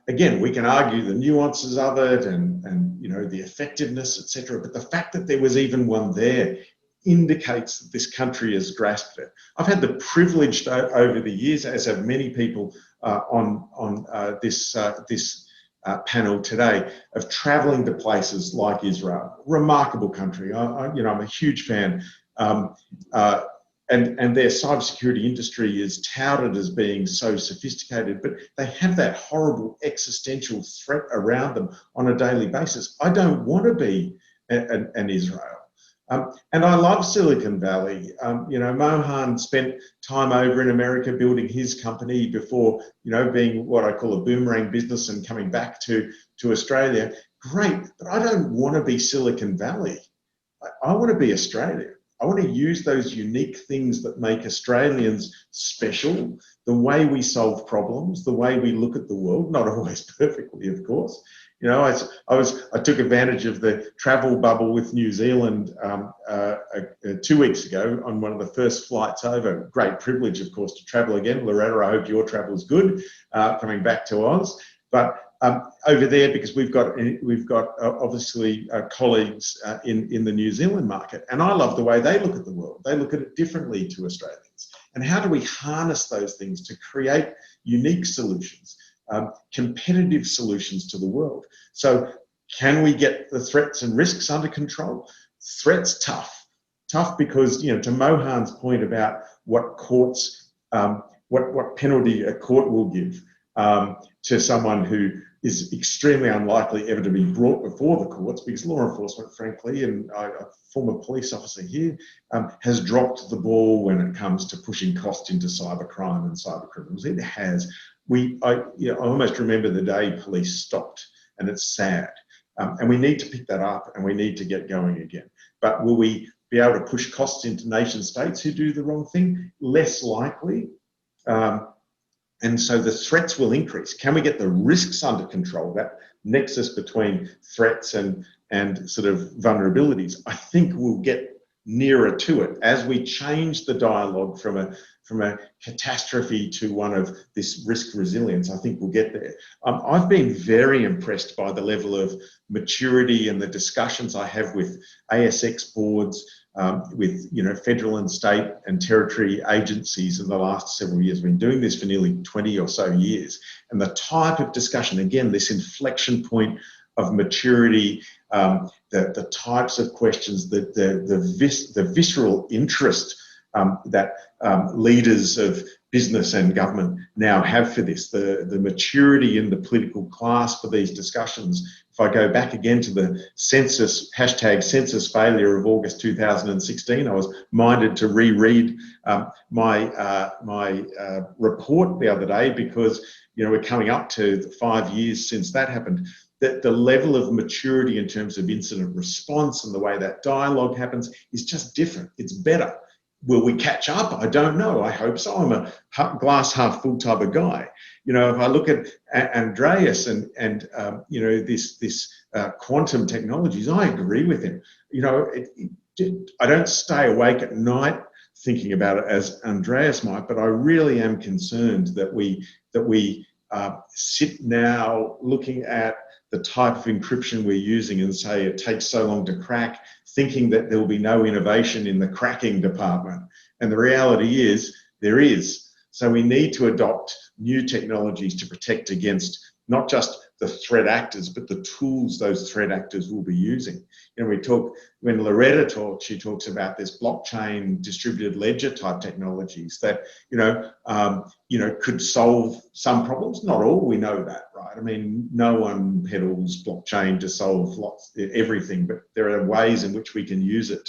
again, we can argue the nuances of it and the effectiveness, etc. But the fact that there was even one there indicates that this country has grasped it. I've had the privilege over the years, as have many people on this panel today, of travelling to places like Israel. Remarkable country. I'm a huge fan. And their cybersecurity industry is touted as being so sophisticated, but they have that horrible existential threat around them on a daily basis. I don't want to be an Israel. And I love Silicon Valley. Mohan spent time over in America building his company before, being what I call a boomerang business and coming back to Australia. Great, but I don't want to be Silicon Valley. I want to be Australia. I want to use those unique things that make Australians special, the way we solve problems, the way we look at the world, not always perfectly, of course. I took advantage of the travel bubble with New Zealand 2 weeks ago on one of the first flights over. Great privilege, of course, to travel again. Loretta, I hope your travel's good coming back to Oz. But over there, because we've got obviously colleagues in the New Zealand market, and I love the way they look at the world. They look at it differently to Australians. And how do we harness those things to create unique solutions, competitive solutions to the world? So can we get the threats and risks under control? Threats tough because, to Mohan's point about what courts, what penalty a court will give to someone who is extremely unlikely ever to be brought before the courts, because law enforcement, frankly, and a former police officer here, has dropped the ball when it comes to pushing cost into cybercrime and cyber criminals. It has. I almost remember the day police stopped, and it's sad. And we need to pick that up, and we need to get going again. But will we be able to push costs into nation states who do the wrong thing? Less likely. And so the threats will increase. Can we get the risks under control, that nexus between threats and sort of vulnerabilities? I think we'll get nearer to it as we change the dialogue from a catastrophe to one of this risk resilience. I think we'll get there. I've been very impressed by the level of maturity and the discussions I have with ASX boards, with federal and state and territory agencies in the last several years. I've been doing this for nearly 20 or so years, and the type of discussion, again, this inflection point of maturity, the types of questions, the visceral interest that leaders of business and government now have for this, the maturity in the political class for these discussions. If I go back again to the census, #census failure of August 2016, I was minded to reread my report the other day, because we're coming up to 5 years since that happened. That the level of maturity in terms of incident response and the way that dialogue happens is just different. It's better. Will we catch up? I don't know. I hope so. I'm a glass half full type of guy. If I look at Andreas and this quantum technologies, I agree with him. I don't stay awake at night thinking about it as Andreas might, but I really am concerned that we sit now looking at the type of encryption we're using and say it takes so long to crack, thinking that there will be no innovation in the cracking department. And the reality is there is. So we need to adopt new technologies to protect against not just the threat actors, but the tools those threat actors will be using. When Loretta talks, she talks about this blockchain distributed ledger type technologies that, could solve some problems, not all, we know that, right? I mean, no one peddles blockchain to solve everything, but there are ways in which we can use it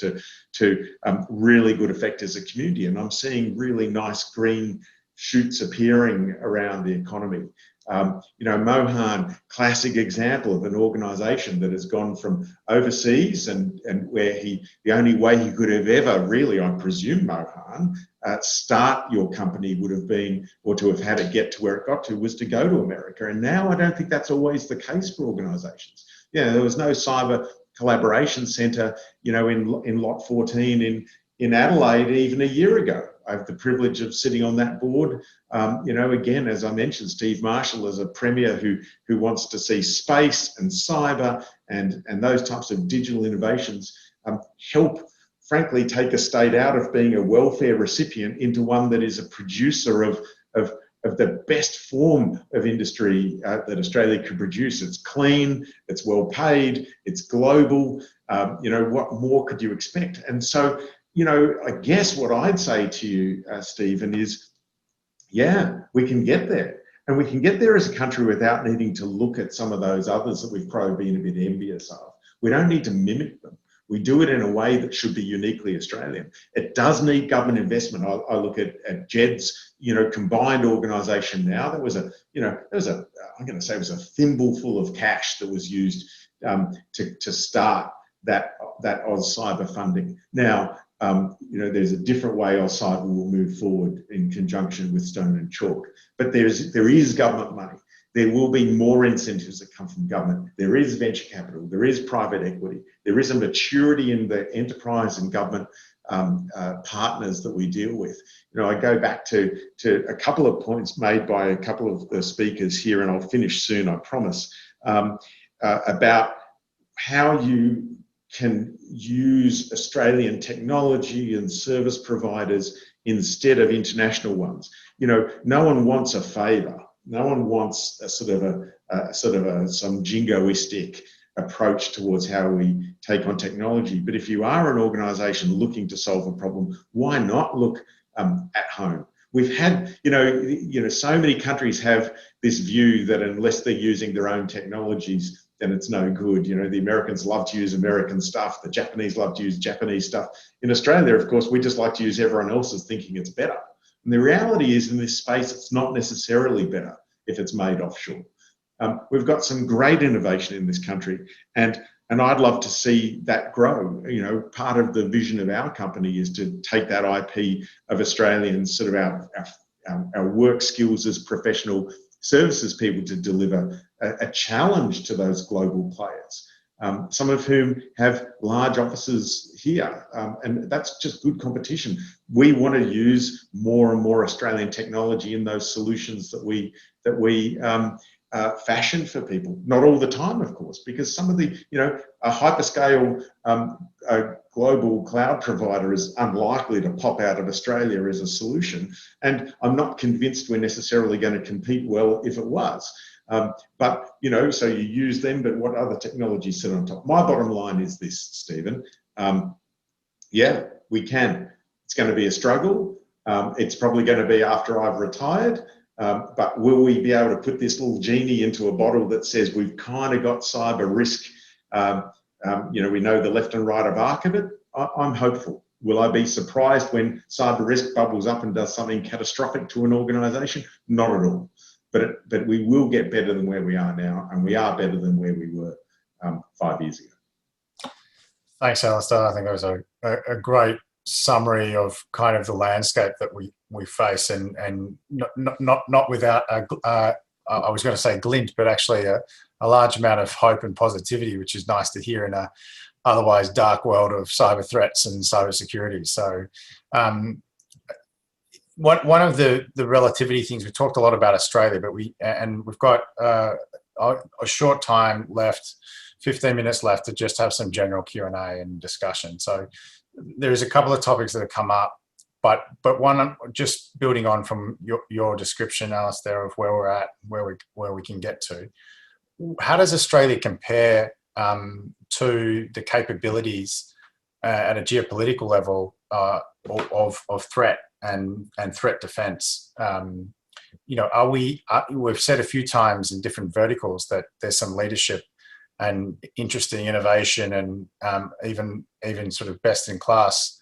to really good effect as a community. And I'm seeing really nice green shoots appearing around the economy. Mohan, classic example of an organisation that has gone from overseas and where the only way he could have ever really, I presume, Mohan, start your company would have been, or to have had it get to where it got to, was to go to America. And now I don't think that's always the case for organisations. There was no cyber collaboration centre, in Lot 14 in Adelaide even a year ago. I have the privilege of sitting on that board. Again, as I mentioned, Steve Marshall is a premier who wants to see space and cyber and those types of digital innovations help, frankly, take a state out of being a welfare recipient into one that is a producer of the best form of industry that Australia could produce. It's clean, it's well paid, it's global. What more could you expect? And so, I guess what I'd say to you, Stephen, is, we can get there. And we can get there as a country without needing to look at some of those others that we've probably been a bit envious of. We don't need to mimic them. We do it in a way that should be uniquely Australian. It does need government investment. I look at JED's, combined organisation now. There was I'm going to say it was a thimbleful of cash that was used to start that Oz Cyber funding. Now, there's a different way AusCyber will move forward in conjunction with Stone and Chalk. But there is government money. There will be more incentives that come from government. There is venture capital. There is private equity. There is a maturity in the enterprise and government partners that we deal with. I go back to a couple of points made by a couple of the speakers here, and I'll finish soon, I promise, about how you can use Australian technology and service providers instead of international ones. No one wants a favour. No one wants some jingoistic approach towards how we take on technology. But if you are an organisation looking to solve a problem, why not look at home? We've had, so many countries have this view that unless they're using their own technologies, then it's no good. The Americans love to use American stuff. The Japanese love to use Japanese stuff. In Australia, of course, we just like to use everyone else's, thinking it's better. And the reality is, in this space, it's not necessarily better if it's made offshore. We've got some great innovation in this country, and I'd love to see that grow. Part of the vision of our company is to take that IP of Australians, sort of our work skills as professional services people, to deliver a challenge to those global players, some of whom have large offices here, and that's just good competition. We want to use more and more Australian technology in those solutions that we fashion for people. Not all the time, of course, because some of the, a hyperscale global cloud provider is unlikely to pop out of Australia as a solution. And I'm not convinced we're necessarily going to compete well if it was. But, so you use them, but what other technologies sit on top? My bottom line is this, Stephen. Yeah, we can. It's going to be a struggle. It's probably going to be after I've retired. But will we be able to put this little genie into a bottle that says we've kind of got cyber risk? We know the left and right of arc of it. I'm hopeful. Will I be surprised when cyber risk bubbles up and does something catastrophic to an organisation? Not at all. But we will get better than where we are now, and we are better than where we were 5 years ago. Thanks, Alistair. I think that was a great summary of kind of the landscape that we face, and not without I was going to say glint, but actually a large amount of hope and positivity, which is nice to hear in a otherwise dark world of cyber threats and cyber security. So one of the relativity things, we talked a lot about Australia, but we've got a short time left, 15 minutes left, to just have some general Q&A and discussion. So there's a couple of topics that have come up, but one, just building on from your description, Alistair, of where we're at, where we can get to. How does Australia compare to the capabilities at a geopolitical level of threat and threat defense? We've said a few times in different verticals that there's some leadership and interesting innovation and even sort of best in class.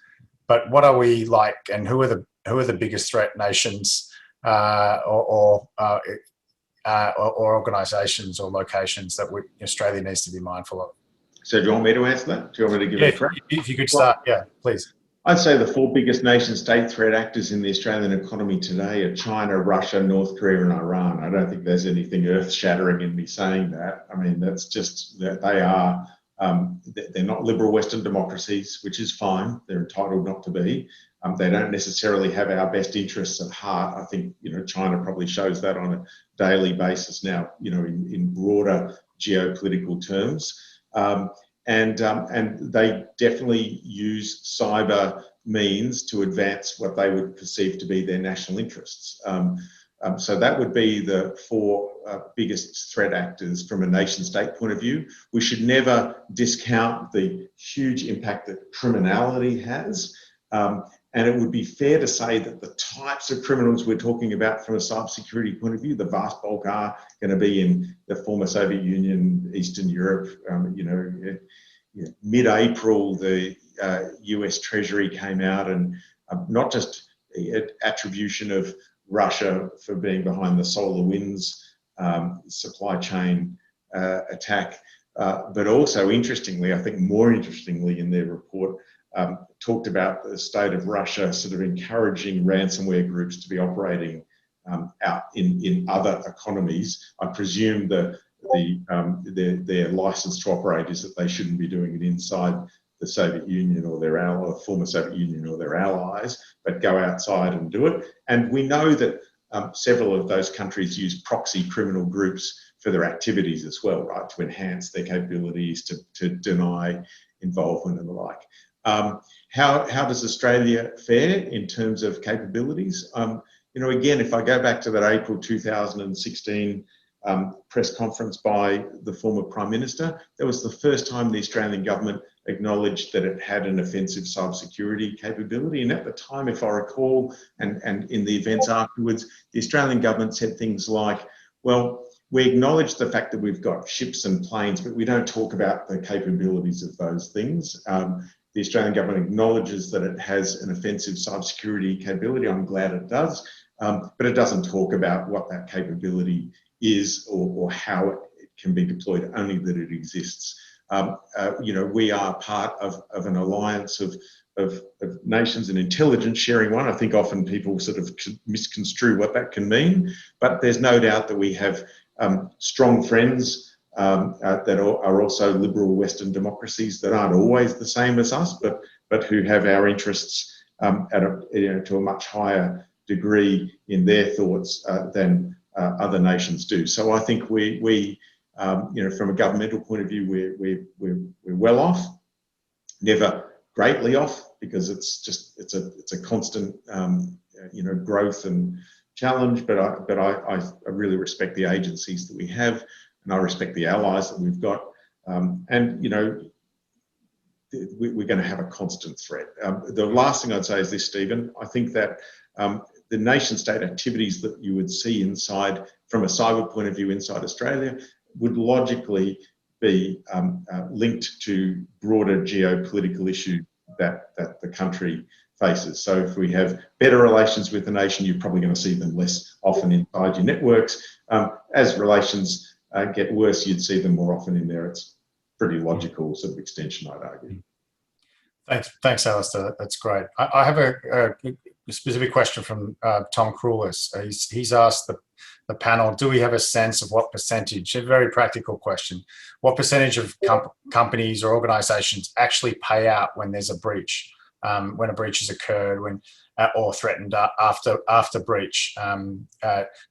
But what are we like, and who are the biggest threat nations or organisations or locations that Australia needs to be mindful of? So do you want me to answer that? Do you want me to give it a crack? If you could start, yeah, please. I'd say the 4 biggest nation-state threat actors in the Australian economy today are China, Russia, North Korea, and Iran. I don't think there's anything earth-shattering in me saying that. I mean, that's just that they are. They're not liberal Western democracies, which is fine. They're entitled not to be. They don't necessarily have our best interests at heart. I think China probably shows that on a daily basis now. In broader geopolitical terms. And they definitely use cyber means to advance what they would perceive to be their national interests. So that would be the 4 biggest threat actors from a nation-state point of view. We should never discount the huge impact that criminality has. And it would be fair to say that the types of criminals we're talking about from a cybersecurity point of view, the vast bulk are going to be in the former Soviet Union, Eastern Europe. Mid-April, the US Treasury came out and not just attribution of Russia for being behind the SolarWinds supply chain attack, but also interestingly, I think more interestingly in their report, talked about the state of Russia sort of encouraging ransomware groups to be operating out in other economies. I presume their license to operate is that they shouldn't be doing it inside the Soviet Union or their former Soviet Union or their allies, but go outside and do it. And we know that several of those countries use proxy criminal groups for their activities as well, right, to enhance their capabilities, to deny involvement and the like. How does Australia fare in terms of capabilities? Again, if I go back to that April 2016 press conference by the former Prime Minister, that was the first time the Australian government acknowledged that it had an offensive cybersecurity capability. And at the time, if I recall, and in the events afterwards, the Australian government said things like, well, we acknowledge the fact that we've got ships and planes, but we don't talk about the capabilities of those things. The Australian government acknowledges that it has an offensive cybersecurity capability. I'm glad it does, but it doesn't talk about what that capability is or how it can be deployed, only that it exists. You know, we are part of an alliance of nations and intelligence sharing one. I think often people sort of misconstrue what that can mean, but there's no doubt that we have strong friends that are also liberal Western democracies that aren't always the same as us, but who have our interests to a much higher degree in their thoughts than other nations do. So I think we you know, from a governmental point of view, we're well off, never greatly off, because it's a constant you know, growth and challenge. But I really respect the agencies that we have, and I respect the allies that we've got. And you know, we're going to have a constant threat. The last thing I'd say is this, Stephen. I think that the nation-state activities that you would see inside, from a cyber point of view, inside Australia, would logically be linked to broader geopolitical issues that the country faces. So if we have better relations with the nation, you're probably going to see them less often inside your networks. As relations get worse, you'd see them more often in there. It's pretty logical sort of extension, I'd argue. Thanks, Alistair. That's great. I have a specific question from Tom Crulis. He's asked the panel, do we have a sense of what percentage, a very practical question, what percentage of companies or organisations actually pay out when there's a breach, when a breach has occurred, or threatened after breach?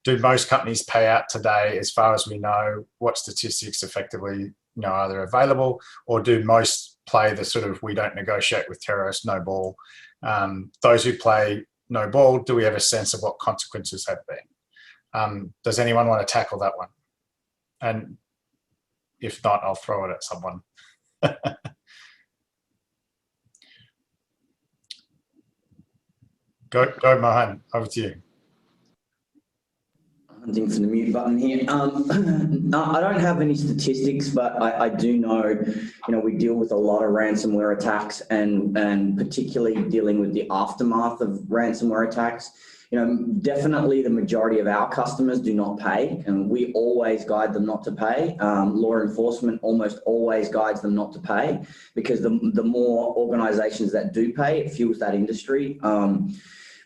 Do most companies pay out today? As far as we know, what statistics effectively are there available, or do most play the sort of, we don't negotiate with terrorists, no ball? Those who play no ball, do we have a sense of what consequences have been? Does anyone want to tackle that one? And if not, I'll throw it at someone. Go, Mohan, over to you. Hunting for the mute button here. No, I don't have any statistics, but I do know, we deal with a lot of ransomware attacks, and particularly dealing with the aftermath of ransomware attacks. Definitely the majority of our customers do not pay, and we always guide them not to pay. Law enforcement almost always guides them not to pay, because the more organisations that do pay, it fuels that industry.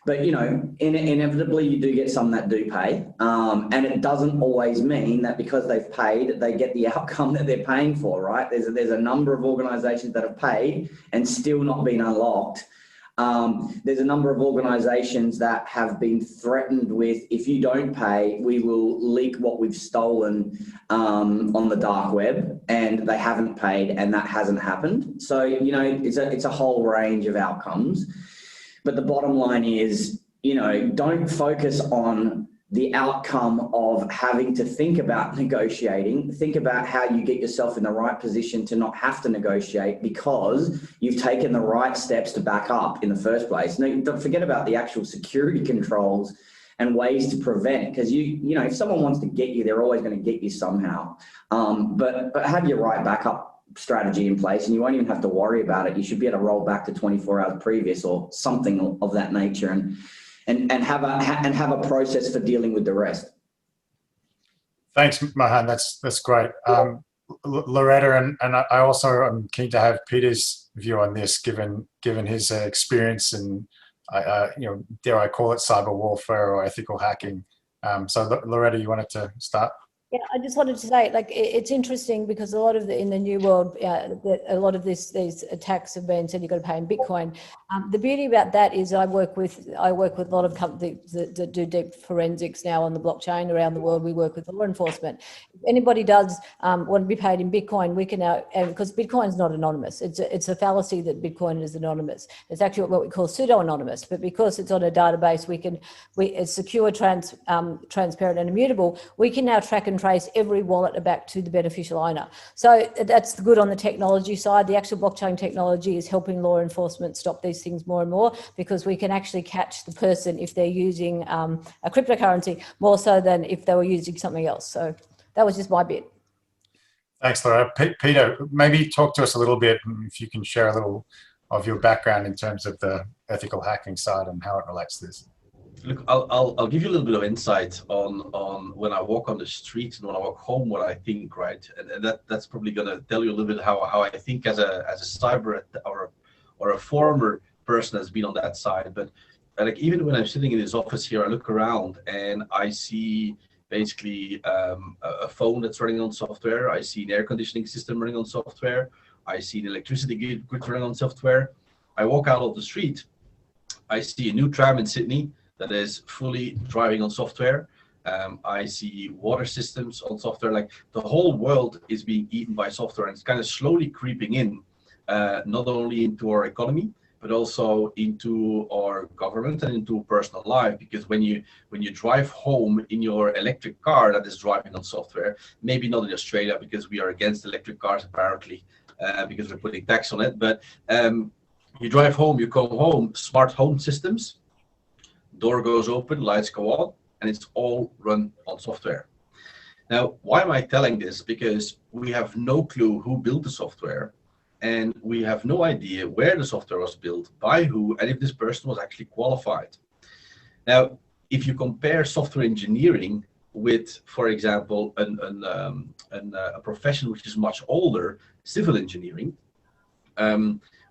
But, inevitably you do get some that do pay. And it doesn't always mean that because they've paid, they get the outcome that they're paying for, right? There's a number of organisations that have paid and still not been unlocked. There's a number of organisations that have been threatened with, if you don't pay, we will leak what we've stolen on the dark web, and they haven't paid, and that hasn't happened. So, it's a whole range of outcomes. But the bottom line is, don't focus on the outcome of having to think about negotiating. Think about how you get yourself in the right position to not have to negotiate, because you've taken the right steps to back up in the first place. Now, don't forget about the actual security controls and ways to prevent, because if someone wants to get you, they're always going to get you somehow. But have your right backup strategy in place, and you won't even have to worry about it. You should be able to roll back to 24 hours previous or something of that nature, and have a process for dealing with the rest. Thanks, Mohan. That's great. Loretta, and I also am keen to have Peter's view on this, given his experience and dare I call it cyber warfare or ethical hacking. So Loretta, you wanted to start? Yeah, I just wanted to say, it's interesting because a lot of in the new world, a lot of these attacks have been said you've got to pay in Bitcoin. The beauty about that is I work with a lot of companies that do deep forensics now on the blockchain around the world. We work with law enforcement. If anybody does want to be paid in Bitcoin, we can now, because Bitcoin is not anonymous. It's a fallacy that Bitcoin is anonymous. It's actually what we call pseudo-anonymous, but because it's on a database, it's secure, transparent, and immutable. We can now track and trace every wallet back to the beneficial owner. So that's good on the technology side. The actual blockchain technology is helping law enforcement stop these things more and more, because we can actually catch the person if they're using a cryptocurrency more so than if they were using something else. So that was just my bit. Thanks, Laura. Peter, maybe talk to us a little bit, if you can share a little of your background in terms of the ethical hacking side and how it relates to this. Look, I'll give you a little bit of insight on when I walk on the streets and when I walk home, what I think, right? And that's probably going to tell you a little bit how I think as a cyber or a former person has been on that side. But like, even when I'm sitting in this office here, I look around and I see basically a phone that's running on software. I see an air conditioning system running on software. I see an electricity grid running on software. I walk out of the street, I see a new tram in Sydney that is fully driving on software. I see water systems on software. Like, the whole world is being eaten by software, and it's kind of slowly creeping in, not only into our economy, but also into our government and into personal life. Because when you drive home in your electric car that is driving on software, maybe not in Australia because we are against electric cars apparently, because we're putting tax on it, but you drive home, you come home, smart home systems, door goes open, lights go on, and it's all run on software. Now, why am I telling this? Because we have no clue who built the software, and we have no idea where the software was built, by who, and if this person was actually qualified. Now, if you compare software engineering with, for example, a profession which is much older, civil engineering,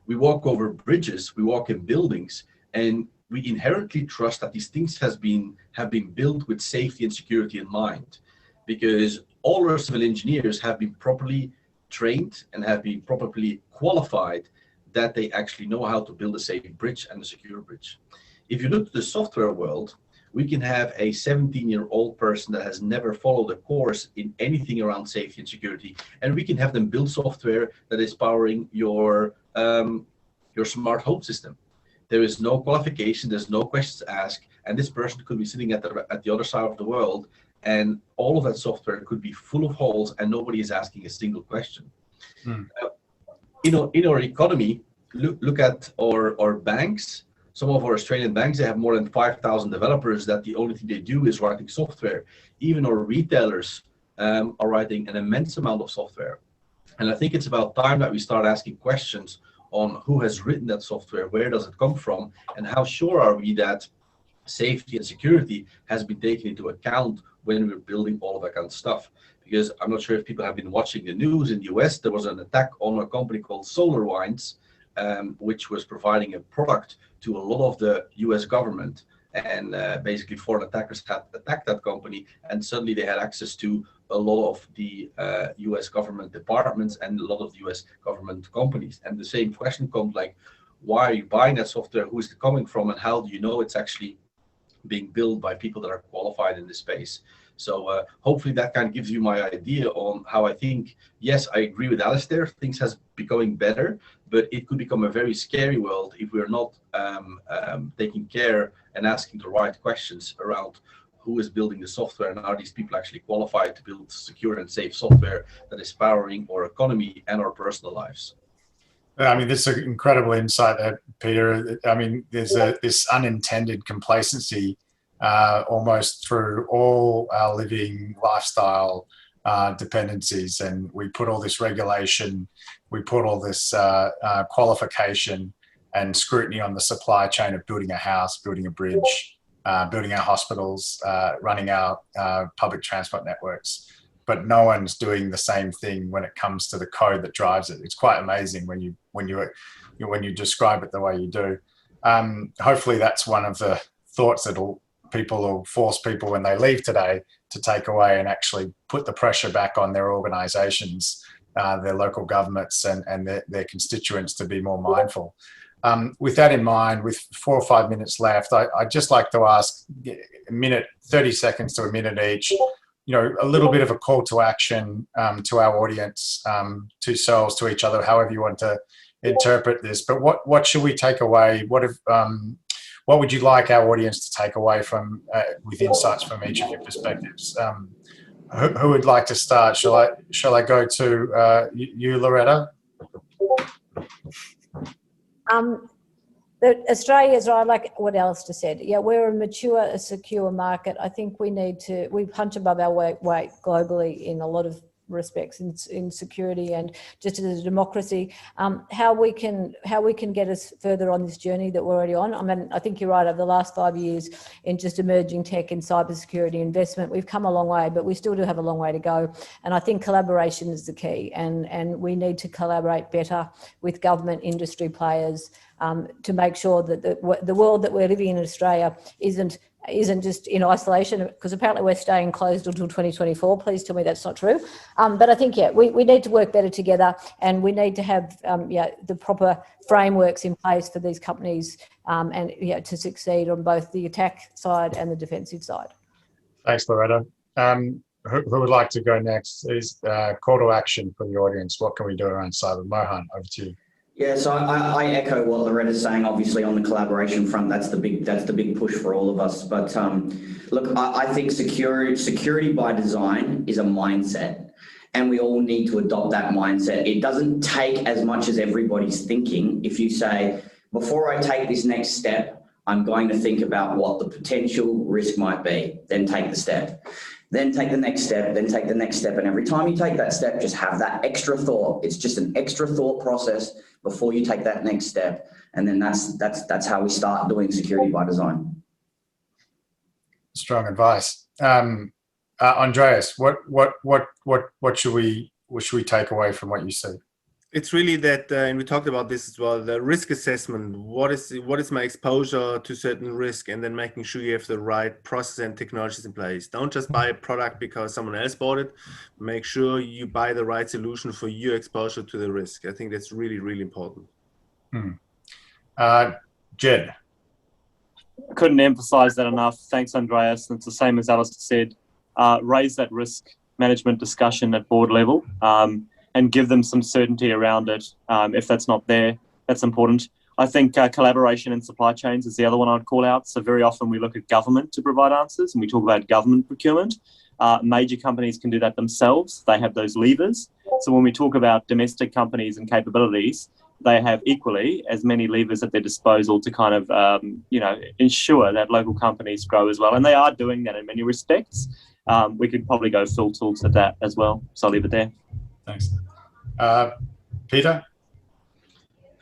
we walk over bridges, we walk in buildings, and we inherently trust that these things have been built with safety and security in mind, because all our civil engineers have been properly trained and have been properly qualified, that they actually know how to build a safe bridge and a secure bridge. If you look at the software world, we can have a 17-year-old person that has never followed a course in anything around safety and security, and we can have them build software that is powering your smart home system. There is no qualification, there's no questions asked, and this person could be sitting at the other side of the world, and all of that software could be full of holes, and nobody is asking a single question. In our economy, look at our banks. Some of our Australian banks, they have more than 5,000 developers that the only thing they do is writing software. Even our retailers are writing an immense amount of software. And I think it's about time that we start asking questions on who has written that software, where does it come from, and how sure are we that safety and security has been taken into account when we're building all of that kind of stuff. Because I'm not sure if people have been watching the news. In the US, there was an attack on a company called SolarWinds, which was providing a product to a lot of the US government. And basically foreign attackers had attacked that company, and suddenly they had access to a lot of the US government departments and a lot of the US government companies. And the same question comes, like, why are you buying that software? Who is it coming from? And how do you know it's actually being built by people that are qualified in this space? So hopefully that kind of gives you my idea on how I think, yes, I agree with Alistair, things has becoming better, but it could become a very scary world if we're not taking care and asking the right questions around who is building the software, and are these people actually qualified to build secure and safe software that is powering our economy and our personal lives. I mean, this is an incredible insight there, Peter. I mean, there's this unintended complacency almost through all our living lifestyle dependencies, and we put all this regulation, we put all this qualification and scrutiny on the supply chain of building a house, building a bridge, building our hospitals, running our public transport networks. But no one's doing the same thing when it comes to the code that drives it. It's quite amazing when you describe it the way you do. Hopefully, that's one of the thoughts that people will force people when they leave today to take away and actually put the pressure back on their organisations, their local governments, and their constituents to be more mindful. With that in mind, with 4 or 5 minutes left, I'd just like to ask a minute, 30 seconds to a minute each, a little bit of a call to action to our audience, to selves, to each other, however you want to interpret this. But what should we take away? What would you like our audience to take away from with insights from each of your perspectives? Who would like to start? Shall I go to you, Loretta? Australia's right, like what Alistair said. Yeah, we're a mature, a secure market. I think we punch above our weight globally in a lot of respects in security and just as a democracy. How we can get us further on this journey that we're already on. I mean, I think you're right. Over the last 5 years in just emerging tech and cybersecurity investment, we've come a long way, but we still do have a long way to go. And I think collaboration is the key. And we need to collaborate better with government, industry players to make sure that the world that we're living in Australia isn't just in isolation, because apparently we're staying closed until 2024. Please tell me that's not true. But I think, we need to work better together, and we need to have the proper frameworks in place for these companies to succeed on both the attack side and the defensive side. Thanks, Loretta. Who would like to go next? Is call to action for the audience. What can we do around cyber? Mohan, over to you. Yeah, so I echo what Loretta's saying. Obviously, on the collaboration front, that's the big push for all of us. But look, I think security by design is a mindset, and we all need to adopt that mindset. It doesn't take as much as everybody's thinking. If you say, before I take this next step, I'm going to think about what the potential risk might be, then take the step. Then take the next step, then take the next step. And every time you take that step, just have that extra thought. It's just an extra thought process before you take that next step. And then that's how we start doing security by design. Strong advice. Andreas, what should we take away from what you said? It's really that, and we talked about this as well, the risk assessment. What is my exposure to certain risk, and then making sure you have the right process and technologies in place. Don't just buy a product because someone else bought it. Make sure you buy the right solution for your exposure to the risk. I think that's really, really important. Jed. Couldn't emphasize that enough. Thanks, Andreas. And it's the same as Alistair said. Raise that risk management discussion at board level. And give them some certainty around it. If that's not there, that's important. I think collaboration in supply chains is the other one I'd call out. So very often we look at government to provide answers, and we talk about government procurement. Major companies can do that themselves. They have those levers. So when we talk about domestic companies and capabilities, they have equally as many levers at their disposal to kind of, ensure that local companies grow as well. And they are doing that in many respects. We could probably go full tools at that as well. So I'll leave it there. Thanks. Peter?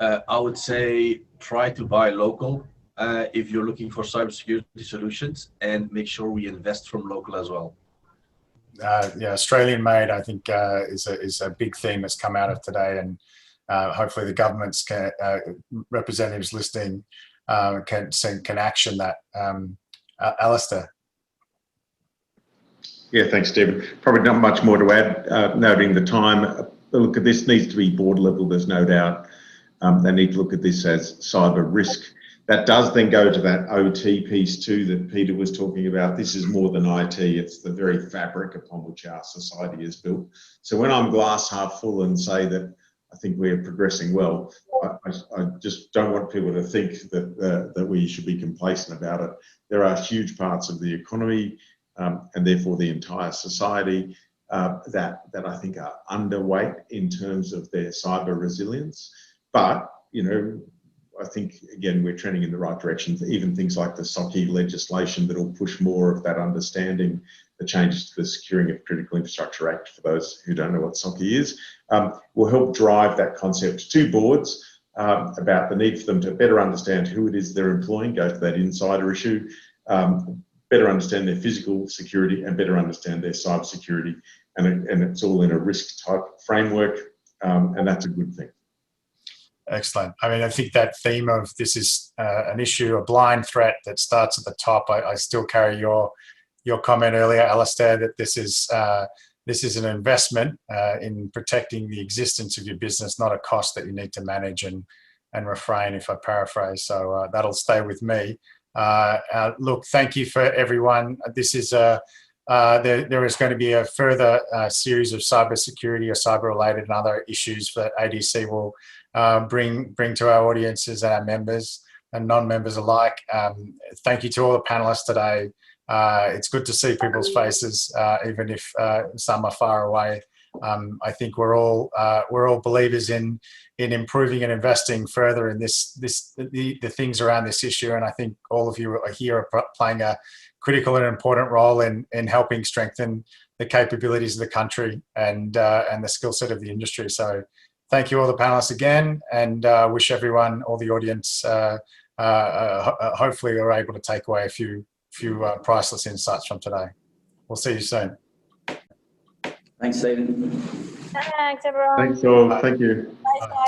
I would say try to buy local if you're looking for cybersecurity solutions, and make sure we invest from local as well. Australian made, I think, is a big theme that's come out of today, and hopefully the government's representatives listening can action that. Alistair? Yeah, thanks, Stephen. Probably not much more to add, noting the time. Look, at this needs to be board level, there's no doubt. They need to look at this as cyber risk. That does then go to that OT piece too that Peter was talking about. This is more than IT, it's the very fabric upon which our society is built. So when I'm glass half full and say that I think we're progressing well, I just don't want people to think that we should be complacent about it. There are huge parts of the economy, and therefore the entire society that I think are underweight in terms of their cyber resilience. But, I think, again, we're trending in the right direction. Even things like the SOCI legislation that will push more of that understanding, the changes to the Securing of Critical Infrastructure Act, for those who don't know what SOCI is, will help drive that concept to boards about the need for them to better understand who it is they're employing, go to that insider issue, better understand their physical security and better understand their cyber security. And it's all in a risk type framework, and that's a good thing. Excellent. I mean, I think that theme of this is an issue, a blind threat that starts at the top. I still carry your comment earlier, Alistair, that this is an investment in protecting the existence of your business, not a cost that you need to manage and refrain, if I paraphrase. So that'll stay with me. Look, thank you for everyone. This is there is going to be a further series of cybersecurity or cyber-related and other issues that ADC will bring to our audiences and our members and non-members alike. Thank you to all the panelists today. It's good to see people's faces, even if some are far away. I think we're all believers in improving and investing further in the things around this issue, and I think all of you are here are playing a critical and important role in helping strengthen the capabilities of the country and the skill set of the industry. So thank you all the panelists again, and wish everyone, all the audience, hopefully are able to take away a few priceless insights from today. We'll see you soon. Thanks, Stephen. Thanks, everyone. Thanks all. Thank you. Bye.